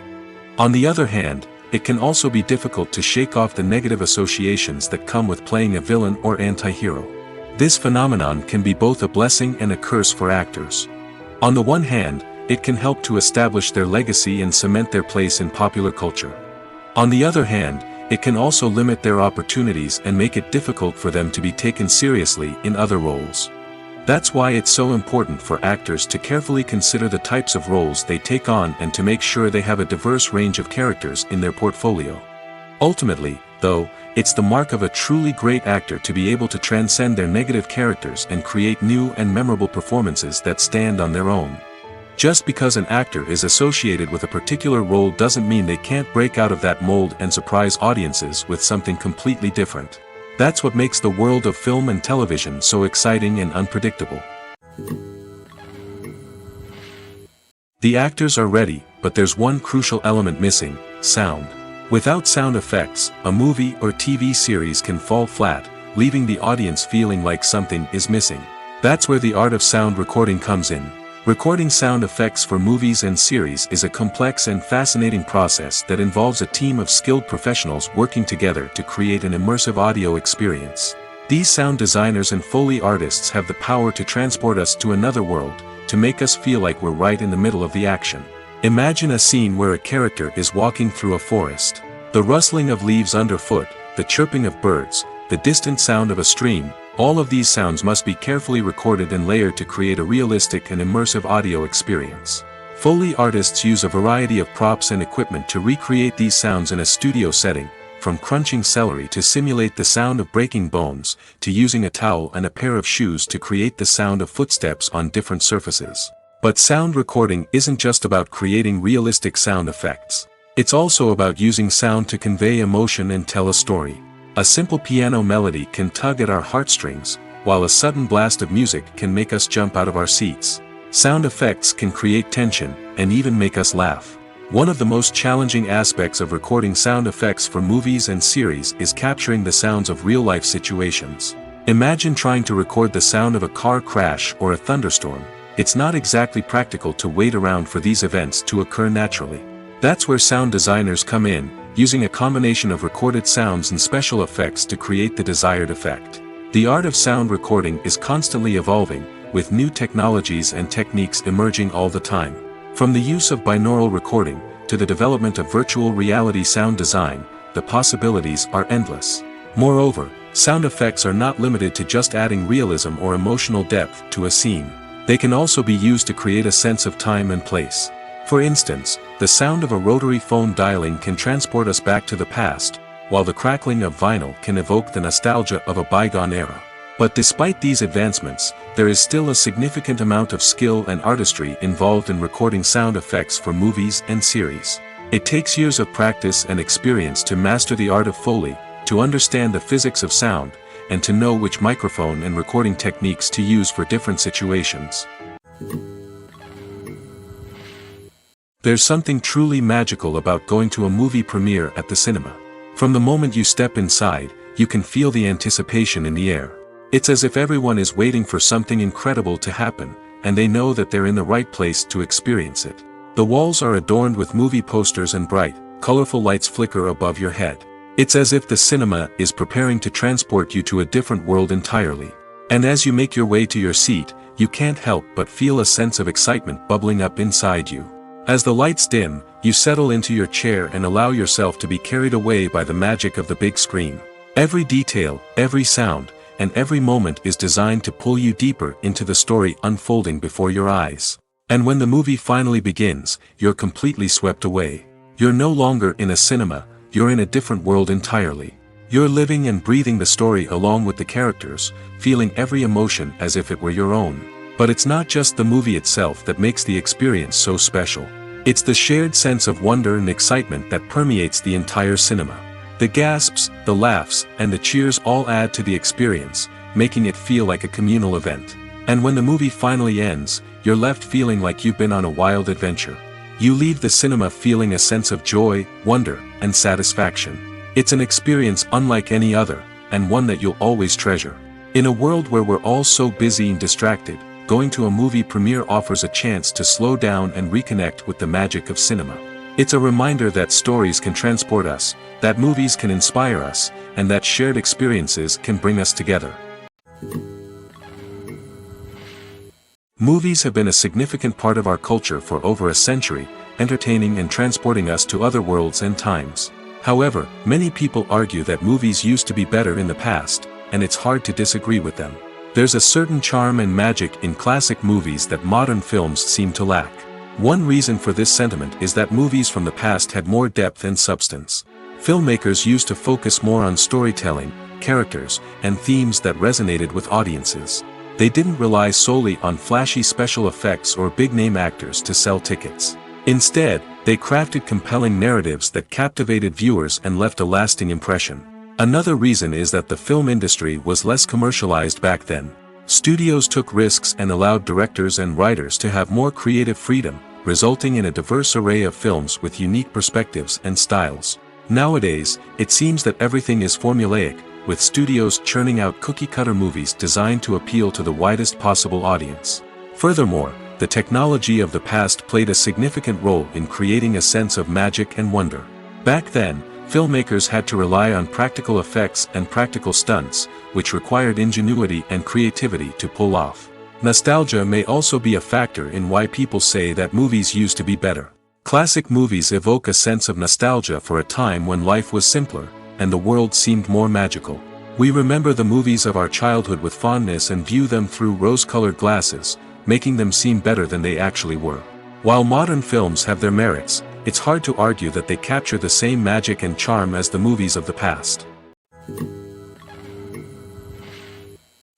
On the other hand, it can also be difficult to shake off the negative associations that come with playing a villain or anti-hero. This phenomenon can be both a blessing and a curse for actors. On the one hand, it can help to establish their legacy and cement their place in popular culture. On the other hand, it can also limit their opportunities and make it difficult for them to be taken seriously in other roles. That's why it's so important for actors to carefully consider the types of roles they take on and to make sure they have a diverse range of characters in their portfolio. Ultimately, though, it's the mark of a truly great actor to be able to transcend their negative characters and create new and memorable performances that stand on their own. Just because an actor is associated with a particular role doesn't mean they can't break out of that mold and surprise audiences with something completely different. That's what makes the world of film and television so exciting and unpredictable. The actors are ready, but there's one crucial element missing: sound. Without sound effects, a movie or TV series can fall flat, leaving the audience feeling like something is missing. That's where the art of sound recording comes in. Recording sound effects for movies and series is a complex and fascinating process that involves a team of skilled professionals working together to create an immersive audio experience. These sound designers and Foley artists have the power to transport us to another world, to make us feel like we're right in the middle of the action. Imagine a scene where a character is walking through a forest. The rustling of leaves underfoot, the chirping of birds, the distant sound of a stream, all of these sounds must be carefully recorded and layered to create a realistic and immersive audio experience. Foley artists use a variety of props and equipment to recreate these sounds in a studio setting, from crunching celery to simulate the sound of breaking bones, to using a towel and a pair of shoes to create the sound of footsteps on different surfaces. But sound recording isn't just about creating realistic sound effects. It's also about using sound to convey emotion and tell a story. A simple piano melody can tug at our heartstrings, while a sudden blast of music can make us jump out of our seats. Sound effects can create tension, and even make us laugh. One of the most challenging aspects of recording sound effects for movies and series is capturing the sounds of real-life situations. Imagine trying to record the sound of a car crash or a thunderstorm. It's not exactly practical to wait around for these events to occur naturally. That's where sound designers come in, using a combination of recorded sounds and special effects to create the desired effect. The art of sound recording is constantly evolving, with new technologies and techniques emerging all the time. From the use of binaural recording, to the development of virtual reality sound design, the possibilities are endless. Moreover, sound effects are not limited to just adding realism or emotional depth to a scene. They can also be used to create a sense of time and place. For instance, the sound of a rotary phone dialing can transport us back to the past, while the crackling of vinyl can evoke the nostalgia of a bygone era. But despite these advancements, there is still a significant amount of skill and artistry involved in recording sound effects for movies and series. It takes years of practice and experience to master the art of Foley, to understand the physics of sound, and to know which microphone and recording techniques to use for different situations. There's something truly magical about going to a movie premiere at the cinema. From the moment you step inside, you can feel the anticipation in the air. It's as if everyone is waiting for something incredible to happen, and they know that they're in the right place to experience it. The walls are adorned with movie posters and bright, colorful lights flicker above your head. It's as if the cinema is preparing to transport you to a different world entirely. And as you make your way to your seat, you can't help but feel a sense of excitement bubbling up inside you. As the lights dim, you settle into your chair and allow yourself to be carried away by the magic of the big screen. Every detail, every sound, and every moment is designed to pull you deeper into the story unfolding before your eyes. And when the movie finally begins, you're completely swept away. You're no longer in a cinema, you're in a different world entirely. You're living and breathing the story along with the characters, feeling every emotion as if it were your own. But it's not just the movie itself that makes the experience so special. It's the shared sense of wonder and excitement that permeates the entire cinema. The gasps, the laughs, and the cheers all add to the experience, making it feel like a communal event. And when the movie finally ends, you're left feeling like you've been on a wild adventure. You leave the cinema feeling a sense of joy, wonder, and satisfaction. It's an experience unlike any other, and one that you'll always treasure. In a world where we're all so busy and distracted, going to a movie premiere offers a chance to slow down and reconnect with the magic of cinema. It's a reminder that stories can transport us, that movies can inspire us, and that shared experiences can bring us together. Movies have been a significant part of our culture for over a century, entertaining and transporting us to other worlds and times. However, many people argue that movies used to be better in the past, and it's hard to disagree with them. There's a certain charm and magic in classic movies that modern films seem to lack. One reason for this sentiment is that movies from the past had more depth and substance. Filmmakers used to focus more on storytelling, characters, and themes that resonated with audiences. They didn't rely solely on flashy special effects or big-name actors to sell tickets. Instead, they crafted compelling narratives that captivated viewers and left a lasting impression. Another reason is that the film industry was less commercialized back then. Studios took risks and allowed directors and writers to have more creative freedom, resulting in a diverse array of films with unique perspectives and styles. Nowadays, it seems that everything is formulaic, with studios churning out cookie-cutter movies designed to appeal to the widest possible audience. Furthermore, the technology of the past played a significant role in creating a sense of magic and wonder. Back then, filmmakers had to rely on practical effects and practical stunts, which required ingenuity and creativity to pull off. Nostalgia may also be a factor in why people say that movies used to be better. Classic movies evoke a sense of nostalgia for a time when life was simpler, and the world seemed more magical. We remember the movies of our childhood with fondness and view them through rose-colored glasses, making them seem better than they actually were. While modern films have their merits, it's hard to argue that they capture the same magic and charm as the movies of the past.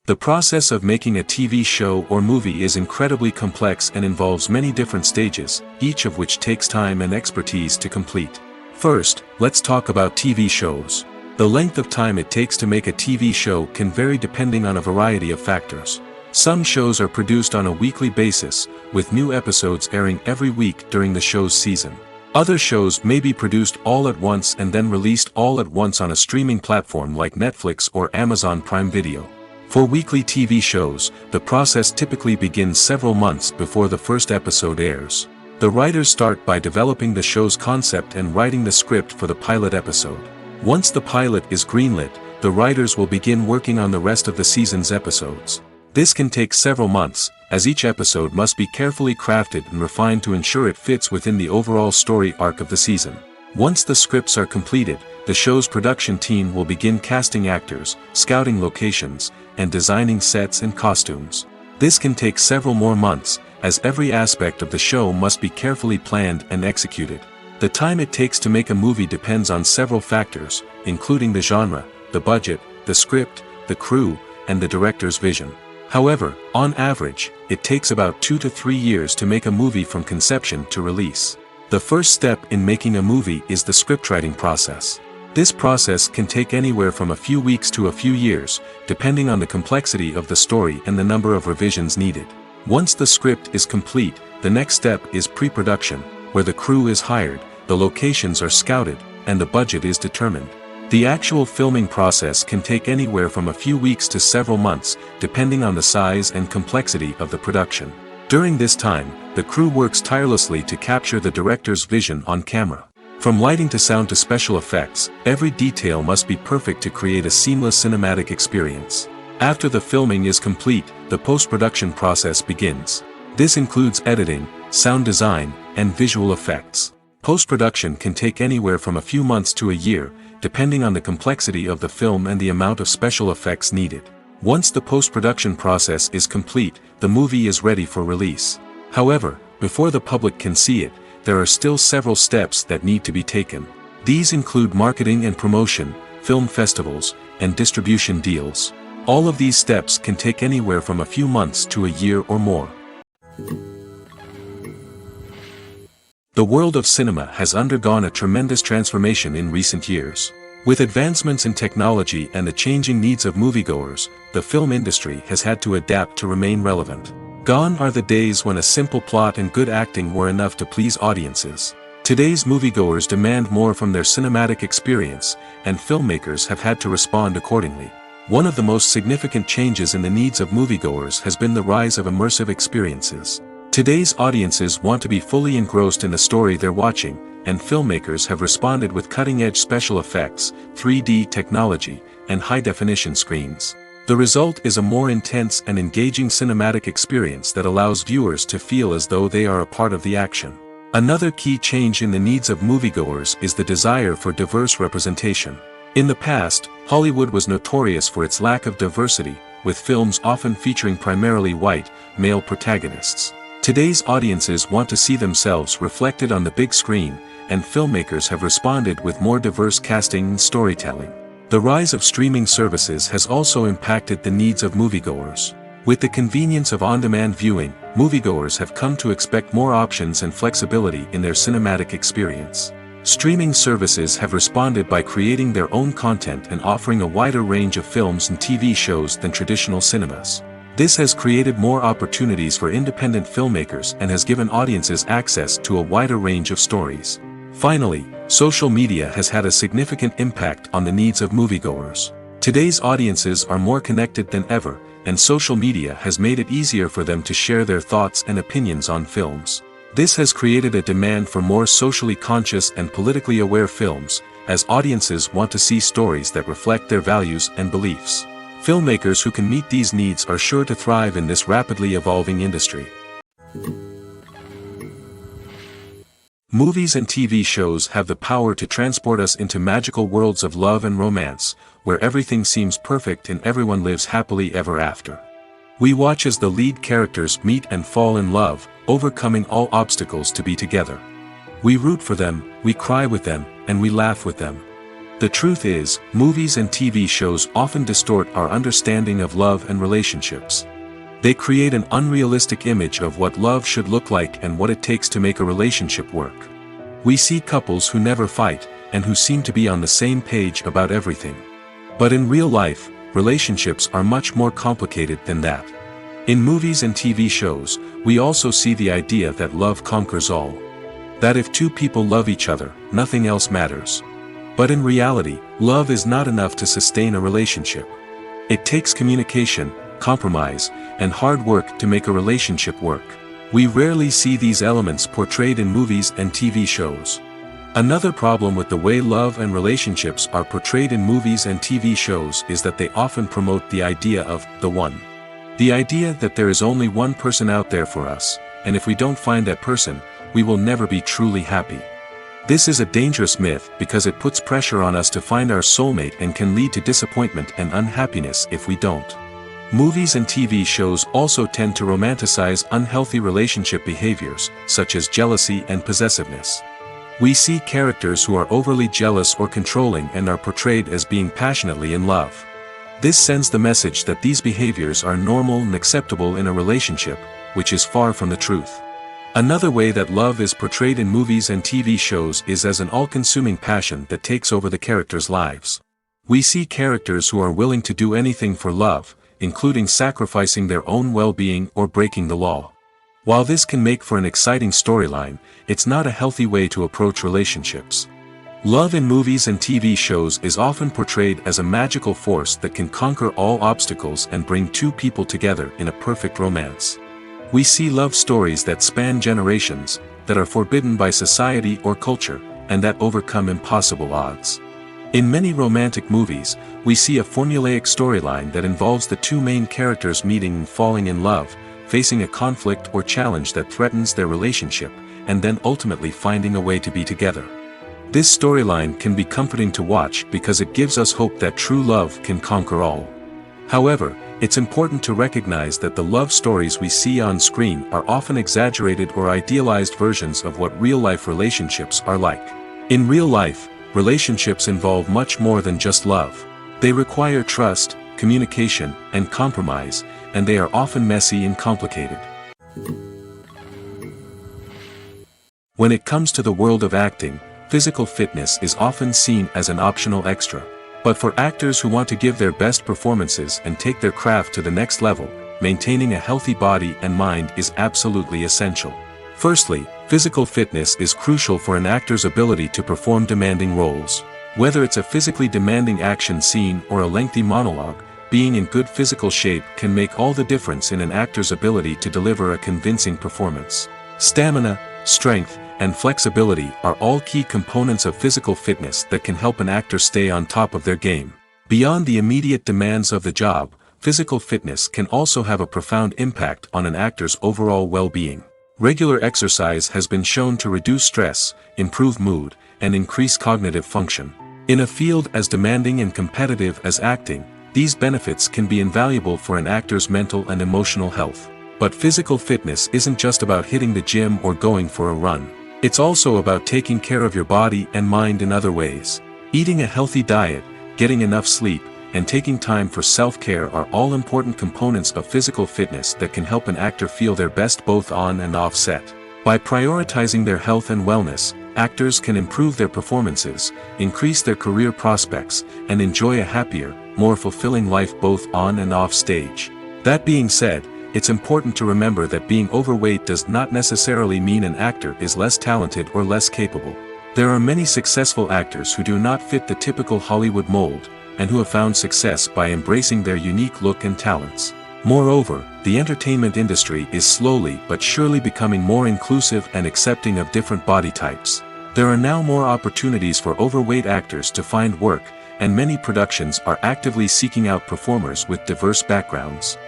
The process of making a TV show or movie is incredibly complex and involves many different stages, each of which takes time and expertise to complete. First, let's talk about TV shows. The length of time it takes to make a TV show can vary depending on a variety of factors. Some shows are produced on a weekly basis, with new episodes airing every week during the show's season. Other shows may be produced all at once and then released all at once on a streaming platform like Netflix or Amazon Prime Video. For weekly TV shows, the process typically begins several months before the first episode airs. The writers start by developing the show's concept and writing the script for the pilot episode. Once the pilot is greenlit, the writers will begin working on the rest of the season's episodes. This can take several months, as each episode must be carefully crafted and refined to ensure it fits within the overall story arc of the season. Once the scripts are completed, the show's production team will begin casting actors, scouting locations, and designing sets and costumes. This can take several more months, as every aspect of the show must be carefully planned and executed. The time it takes to make a movie depends on several factors, including the genre, the budget, the script, the crew, and the director's vision. However, on average, it takes about 2 to 3 years to make a movie from conception to release. The first step in making a movie is the scriptwriting process. This process can take anywhere from a few weeks to a few years, depending on the complexity of the story and the number of revisions needed. Once the script is complete, the next step is pre-production, where the crew is hired, the locations are scouted, and the budget is determined. The actual filming process can take anywhere from a few weeks to several months, depending on the size and complexity of the production. During this time, the crew works tirelessly to capture the director's vision on camera. From lighting to sound to special effects, every detail must be perfect to create a seamless cinematic experience. After the filming is complete, the post-production process begins. This includes editing, sound design, and visual effects. Post-production can take anywhere from a few months to a year, depending on the complexity of the film and the amount of special effects needed. Once the post-production process is complete, the movie is ready for release. However, before the public can see it, there are still several steps that need to be taken. These include marketing and promotion, film festivals, and distribution deals. All of these steps can take anywhere from a few months to a year or more. The world of cinema has undergone a tremendous transformation in recent years. With advancements in technology and the changing needs of moviegoers, the film industry has had to adapt to remain relevant. Gone are the days when a simple plot and good acting were enough to please audiences. Today's moviegoers demand more from their cinematic experience, and filmmakers have had to respond accordingly. One of the most significant changes in the needs of moviegoers has been the rise of immersive experiences. Today's audiences want to be fully engrossed in the story they're watching, and filmmakers have responded with cutting-edge special effects, 3D technology, and high-definition screens. The result is a more intense and engaging cinematic experience that allows viewers to feel as though they are a part of the action. Another key change in the needs of moviegoers is the desire for diverse representation. In the past, Hollywood was notorious for its lack of diversity, with films often featuring primarily white, male protagonists. Today's audiences want to see themselves reflected on the big screen, and filmmakers have responded with more diverse casting and storytelling. The rise of streaming services has also impacted the needs of moviegoers. With the convenience of on-demand viewing, moviegoers have come to expect more options and flexibility in their cinematic experience. Streaming services have responded by creating their own content and offering a wider range of films and TV shows than traditional cinemas. This has created more opportunities for independent filmmakers and has given audiences access to a wider range of stories. Finally, social media has had a significant impact on the needs of moviegoers. Today's audiences are more connected than ever, and social media has made it easier for them to share their thoughts and opinions on films. This has created a demand for more socially conscious and politically aware films, as audiences want to see stories that reflect their values and beliefs. Filmmakers who can meet these needs are sure to thrive in this rapidly evolving industry. Movies and TV shows have the power to transport us into magical worlds of love and romance, where everything seems perfect and everyone lives happily ever after. We watch as the lead characters meet and fall in love, overcoming all obstacles to be together. We root for them, we cry with them, and we laugh with them. The truth is, movies and TV shows often distort our understanding of love and relationships. They create an unrealistic image of what love should look like and what it takes to make a relationship work. We see couples who never fight, and who seem to be on the same page about everything. But in real life, relationships are much more complicated than that. In movies and TV shows, we also see the idea that love conquers all. That if two people love each other, nothing else matters. But in reality, love is not enough to sustain a relationship. It takes communication, compromise, and hard work to make a relationship work. We rarely see these elements portrayed in movies and TV shows. Another problem with the way love and relationships are portrayed in movies and TV shows is that they often promote the idea of the one. The idea that there is only one person out there for us, and if we don't find that person, we will never be truly happy. This is a dangerous myth because it puts pressure on us to find our soulmate and can lead to disappointment and unhappiness if we don't. Movies and TV shows also tend to romanticize unhealthy relationship behaviors, such as jealousy and possessiveness. We see characters who are overly jealous or controlling and are portrayed as being passionately in love. This sends the message that these behaviors are normal and acceptable in a relationship, which is far from the truth. Another way that love is portrayed in movies and TV shows is as an all-consuming passion that takes over the characters' lives. We see characters who are willing to do anything for love, including sacrificing their own well-being or breaking the law. While this can make for an exciting storyline, it's not a healthy way to approach relationships. Love in movies and TV shows is often portrayed as a magical force that can conquer all obstacles and bring two people together in a perfect romance. We see love stories that span generations, that are forbidden by society or culture, and that overcome impossible odds. In many romantic movies, we see a formulaic storyline that involves the two main characters meeting and falling in love, facing a conflict or challenge that threatens their relationship, and then ultimately finding a way to be together. This storyline can be comforting to watch because it gives us hope that true love can conquer all. However, it's important to recognize that the love stories we see on screen are often exaggerated or idealized versions of what real-life relationships are like. In real life, relationships involve much more than just love. They require trust, communication, and compromise, and they are often messy and complicated. When it comes to the world of acting, physical fitness is often seen as an optional extra. But for actors who want to give their best performances and take their craft to the next level, maintaining a healthy body and mind is absolutely essential. Firstly, physical fitness is crucial for an actor's ability to perform demanding roles. Whether it's a physically demanding action scene or a lengthy monologue, being in good physical shape can make all the difference in an actor's ability to deliver a convincing performance. Stamina, strength, and flexibility are all key components of physical fitness that can help an actor stay on top of their game. Beyond the immediate demands of the job, physical fitness can also have a profound impact on an actor's overall well-being. Regular exercise has been shown to reduce stress, improve mood, and increase cognitive function. In a field as demanding and competitive as acting, these benefits can be invaluable for an actor's mental and emotional health. But physical fitness isn't just about hitting the gym or going for a run. It's also about taking care of your body and mind in other ways. Eating a healthy diet, getting enough sleep, and taking time for self-care are all important components of physical fitness that can help an actor feel their best both on and off set. By prioritizing their health and wellness, actors can improve their performances, increase their career prospects, and enjoy a happier, more fulfilling life both on and off stage. That being said, it's important to remember that being overweight does not necessarily mean an actor is less talented or less capable. There are many successful actors who do not fit the typical Hollywood mold, and who have found success by embracing their unique look and talents. Moreover, the entertainment industry is slowly but surely becoming more inclusive and accepting of different body types. There are now more opportunities for overweight actors to find work, and many productions are actively seeking out performers with diverse backgrounds.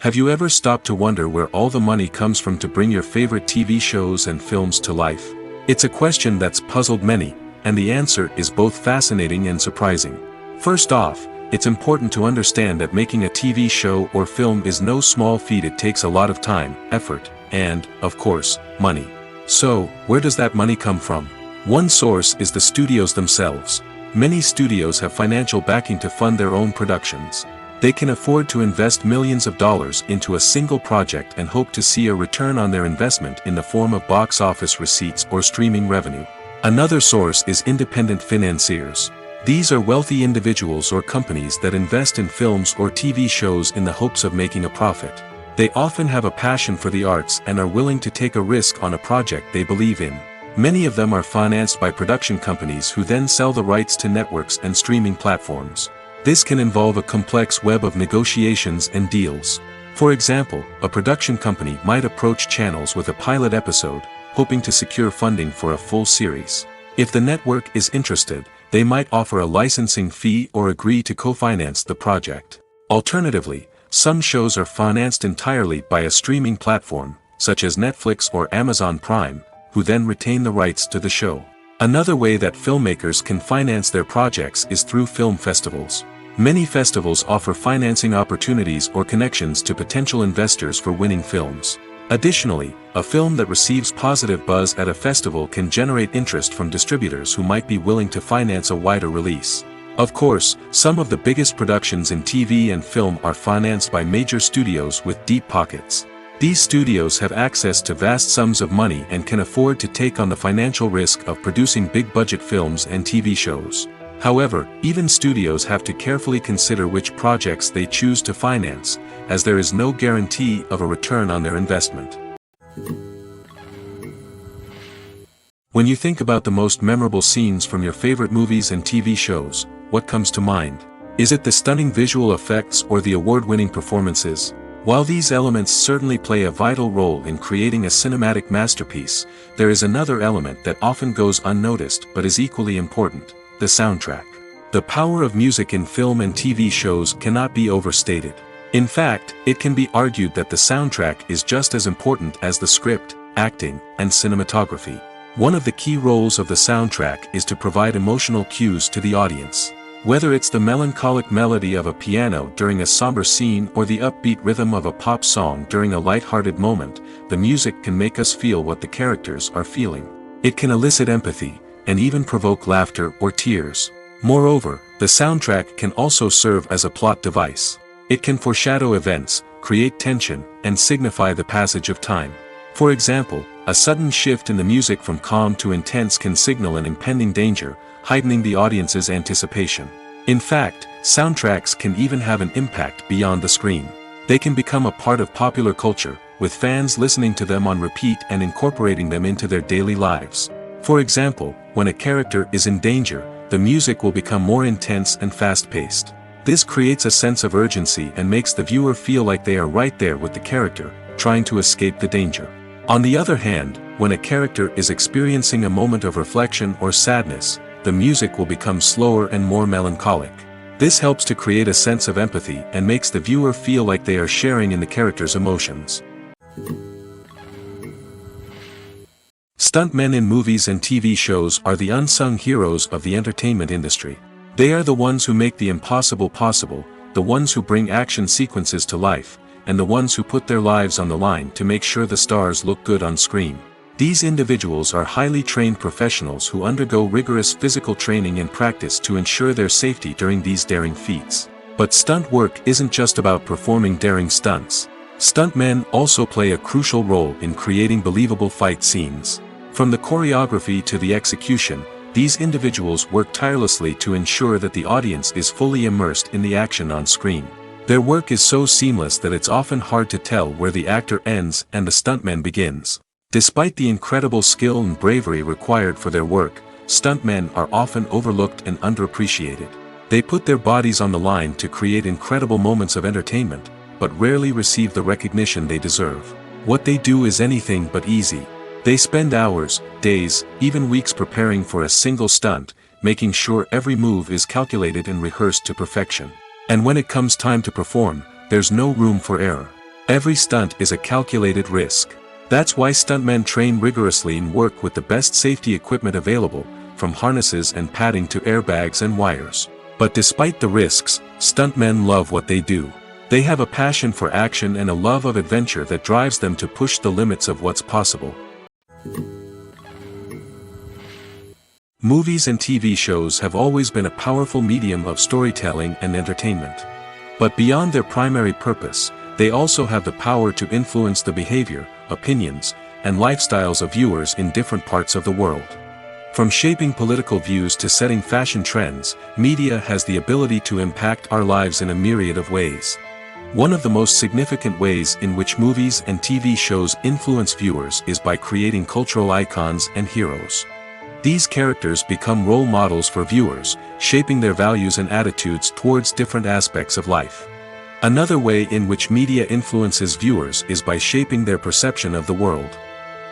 Have you ever stopped to wonder where all the money comes from to bring your favorite TV shows and films to life? It's a question that's puzzled many, and the answer is both fascinating and surprising. First off, it's important to understand that making a TV show or film is no small feat. It takes a lot of time, effort, and, of course, money. So, where does that money come from? One source is the studios themselves. Many studios have financial backing to fund their own productions. They can afford to invest millions of dollars into a single project and hope to see a return on their investment in the form of box office receipts or streaming revenue. Another source is independent financiers. These are wealthy individuals or companies that invest in films or TV shows in the hopes of making a profit. They often have a passion for the arts and are willing to take a risk on a project they believe in. Many of them are financed by production companies who then sell the rights to networks and streaming platforms. This can involve a complex web of negotiations and deals. For example, a production company might approach channels with a pilot episode, hoping to secure funding for a full series. If the network is interested, they might offer a licensing fee or agree to co-finance the project. Alternatively, some shows are financed entirely by a streaming platform, such as Netflix or Amazon Prime, who then retain the rights to the show. Another way that filmmakers can finance their projects is through film festivals. Many festivals offer financing opportunities or connections to potential investors for winning films. Additionally, a film that receives positive buzz at a festival can generate interest from distributors who might be willing to finance a wider release. Of course, some of the biggest productions in TV and film are financed by major studios with deep pockets. These studios have access to vast sums of money and can afford to take on the financial risk of producing big-budget films and TV shows. However, even studios have to carefully consider which projects they choose to finance, as there is no guarantee of a return on their investment. When you think about the most memorable scenes from your favorite movies and TV shows, what comes to mind? Is it the stunning visual effects or the award-winning performances? While these elements certainly play a vital role in creating a cinematic masterpiece, there is another element that often goes unnoticed but is equally important: the soundtrack. The power of music in film and TV shows cannot be overstated. In fact, it can be argued that the soundtrack is just as important as the script, acting, and cinematography. One of the key roles of the soundtrack is to provide emotional cues to the audience. Whether it's the melancholic melody of a piano during a somber scene or the upbeat rhythm of a pop song during a light-hearted moment, the music can make us feel what the characters are feeling. It can elicit empathy, and even provoke laughter or tears. Moreover, the soundtrack can also serve as a plot device. It can foreshadow events, create tension, and signify the passage of time. For example, a sudden shift in the music from calm to intense can signal an impending danger, heightening the audience's anticipation. In fact, soundtracks can even have an impact beyond the screen. They can become a part of popular culture, with fans listening to them on repeat and incorporating them into their daily lives. For example, when a character is in danger, the music will become more intense and fast-paced. This creates a sense of urgency and makes the viewer feel like they are right there with the character, trying to escape the danger. On the other hand, when a character is experiencing a moment of reflection or sadness, the music will become slower and more melancholic. This helps to create a sense of empathy and makes the viewer feel like they are sharing in the character's emotions. Stuntmen in movies and TV shows are the unsung heroes of the entertainment industry. They are the ones who make the impossible possible, the ones who bring action sequences to life, and the ones who put their lives on the line to make sure the stars look good on screen. These individuals are highly trained professionals who undergo rigorous physical training and practice to ensure their safety during these daring feats. But stunt work isn't just about performing daring stunts. Stuntmen also play a crucial role in creating believable fight scenes. From the choreography to the execution, these individuals work tirelessly to ensure that the audience is fully immersed in the action on screen. Their work is so seamless that it's often hard to tell where the actor ends and the stuntman begins. Despite the incredible skill and bravery required for their work, stuntmen are often overlooked and underappreciated. They put their bodies on the line to create incredible moments of entertainment, but rarely receive the recognition they deserve. What they do is anything but easy. They spend hours, days, even weeks preparing for a single stunt, making sure every move is calculated and rehearsed to perfection. And when it comes time to perform, there's no room for error. Every stunt is a calculated risk. That's why stuntmen train rigorously and work with the best safety equipment available, from harnesses and padding to airbags and wires. But despite the risks, stuntmen love what they do. They have a passion for action and a love of adventure that drives them to push the limits of what's possible. Movies and TV shows have always been a powerful medium of storytelling and entertainment. But beyond their primary purpose, they also have the power to influence the behavior, opinions, and lifestyles of viewers in different parts of the world. From shaping political views to setting fashion trends, media has the ability to impact our lives in a myriad of ways. One of the most significant ways in which movies and TV shows influence viewers is by creating cultural icons and heroes. These characters become role models for viewers, shaping their values and attitudes towards different aspects of life. Another way in which media influences viewers is by shaping their perception of the world.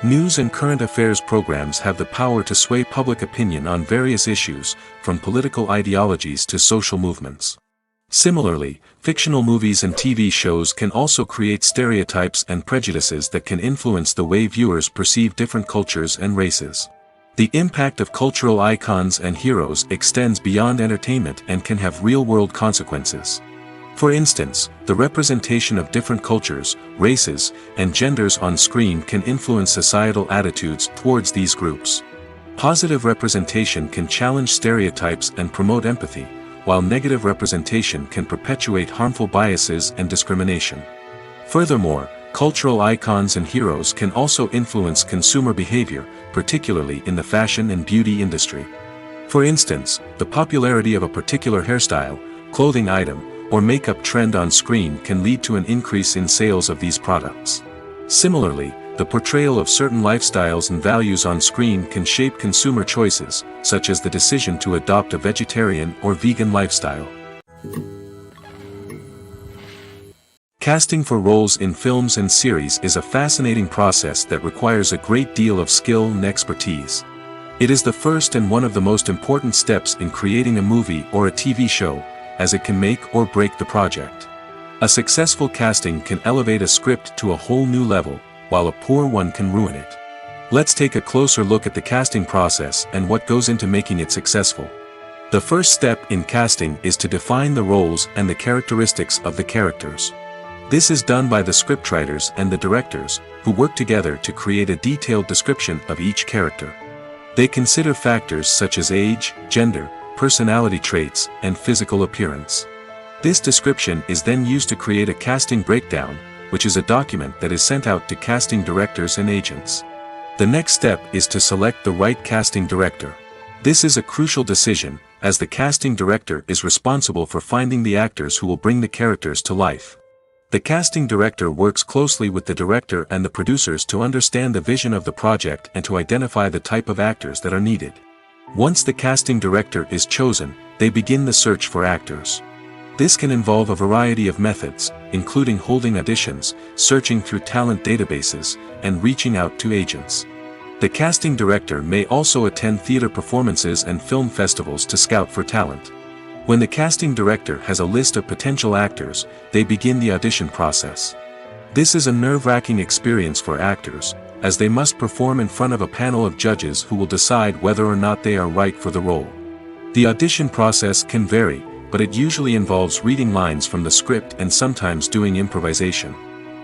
News and current affairs programs have the power to sway public opinion on various issues, from political ideologies to social movements. Similarly, fictional movies and TV shows can also create stereotypes and prejudices that can influence the way viewers perceive different cultures and races. The impact of cultural icons and heroes extends beyond entertainment and can have real-world consequences. For instance, the representation of different cultures, races, and genders on screen can influence societal attitudes towards these groups. Positive representation can challenge stereotypes and promote empathy, while negative representation can perpetuate harmful biases and discrimination. Furthermore, cultural icons and heroes can also influence consumer behavior, particularly in the fashion and beauty industry. For instance, the popularity of a particular hairstyle, clothing item, or makeup trend on screen can lead to an increase in sales of these products. Similarly, the portrayal of certain lifestyles and values on screen can shape consumer choices, such as the decision to adopt a vegetarian or vegan lifestyle. Casting for roles in films and series is a fascinating process that requires a great deal of skill and expertise. It is the first and one of the most important steps in creating a movie or a TV show, as it can make or break the project. A successful casting can elevate a script to a whole new level, while a poor one can ruin it. Let's take a closer look at the casting process and what goes into making it successful. The first step in casting is to define the roles and the characteristics of the characters. This is done by the scriptwriters and the directors, who work together to create a detailed description of each character. They consider factors such as age, gender, personality traits, and physical appearance. This description is then used to create a casting breakdown, which is a document that is sent out to casting directors and agents. The next step is to select the right casting director. This is a crucial decision, as the casting director is responsible for finding the actors who will bring the characters to life. The casting director works closely with the director and the producers to understand the vision of the project and to identify the type of actors that are needed. Once the casting director is chosen, they begin the search for actors. This can involve a variety of methods, including holding auditions, searching through talent databases, and reaching out to agents. The casting director may also attend theater performances and film festivals to scout for talent. When the casting director has a list of potential actors, they begin the audition process. This is a nerve-wracking experience for actors, as they must perform in front of a panel of judges who will decide whether or not they are right for the role. The audition process can vary, but it usually involves reading lines from the script and sometimes doing improvisation.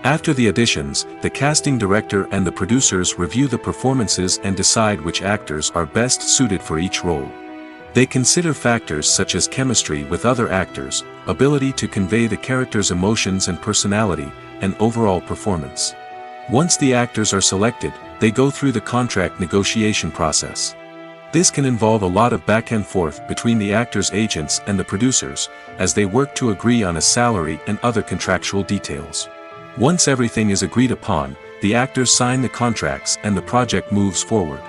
After the auditions, the casting director and the producers review the performances and decide which actors are best suited for each role. They consider factors such as chemistry with other actors, ability to convey the character's emotions and personality, and overall performance. Once the actors are selected, they go through the contract negotiation process. This can involve a lot of back and forth between the actors' agents and the producers, as they work to agree on a salary and other contractual details. Once everything is agreed upon, the actors sign the contracts and the project moves forward.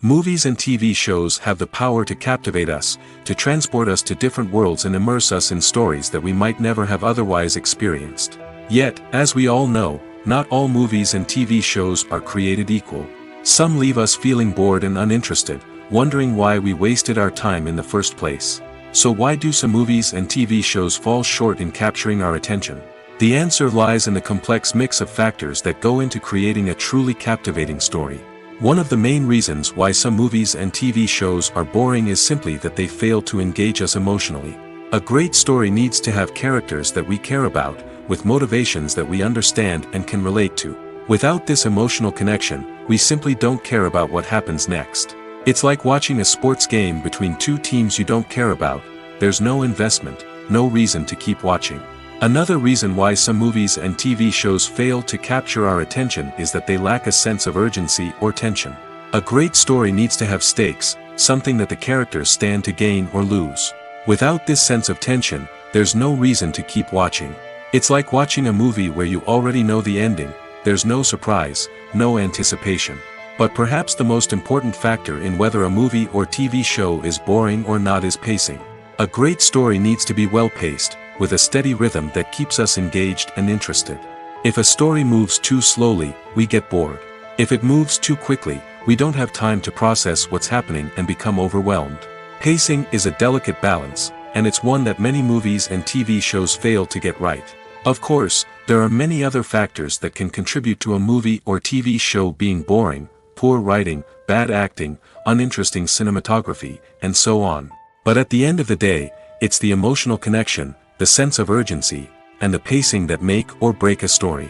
Movies and TV shows have the power to captivate us, to transport us to different worlds and immerse us in stories that we might never have otherwise experienced. Yet, as we all know, not all movies and TV shows are created equal. Some leave us feeling bored and uninterested, wondering why we wasted our time in the first place. So why do some movies and TV shows fall short in capturing our attention? The answer lies in the complex mix of factors that go into creating a truly captivating story. One of the main reasons why some movies and TV shows are boring is simply that they fail to engage us emotionally. A great story needs to have characters that we care about, with motivations that we understand and can relate to. Without this emotional connection, we simply don't care about what happens next. It's like watching a sports game between two teams you don't care about. There's no investment, no reason to keep watching. Another reason why some movies and TV shows fail to capture our attention is that they lack a sense of urgency or tension. A great story needs to have stakes, something that the characters stand to gain or lose. Without this sense of tension, there's no reason to keep watching. It's like watching a movie where you already know the ending. There's no surprise, no anticipation. But perhaps the most important factor in whether a movie or TV show is boring or not is pacing. A great story needs to be well-paced, with a steady rhythm that keeps us engaged and interested. If a story moves too slowly, we get bored. If it moves too quickly, we don't have time to process what's happening and become overwhelmed. Pacing is a delicate balance, and it's one that many movies and TV shows fail to get right. Of course, there are many other factors that can contribute to a movie or TV show being boring: poor writing, bad acting, uninteresting cinematography, and so on. But at the end of the day, it's the emotional connection, the sense of urgency, and the pacing that make or break a story.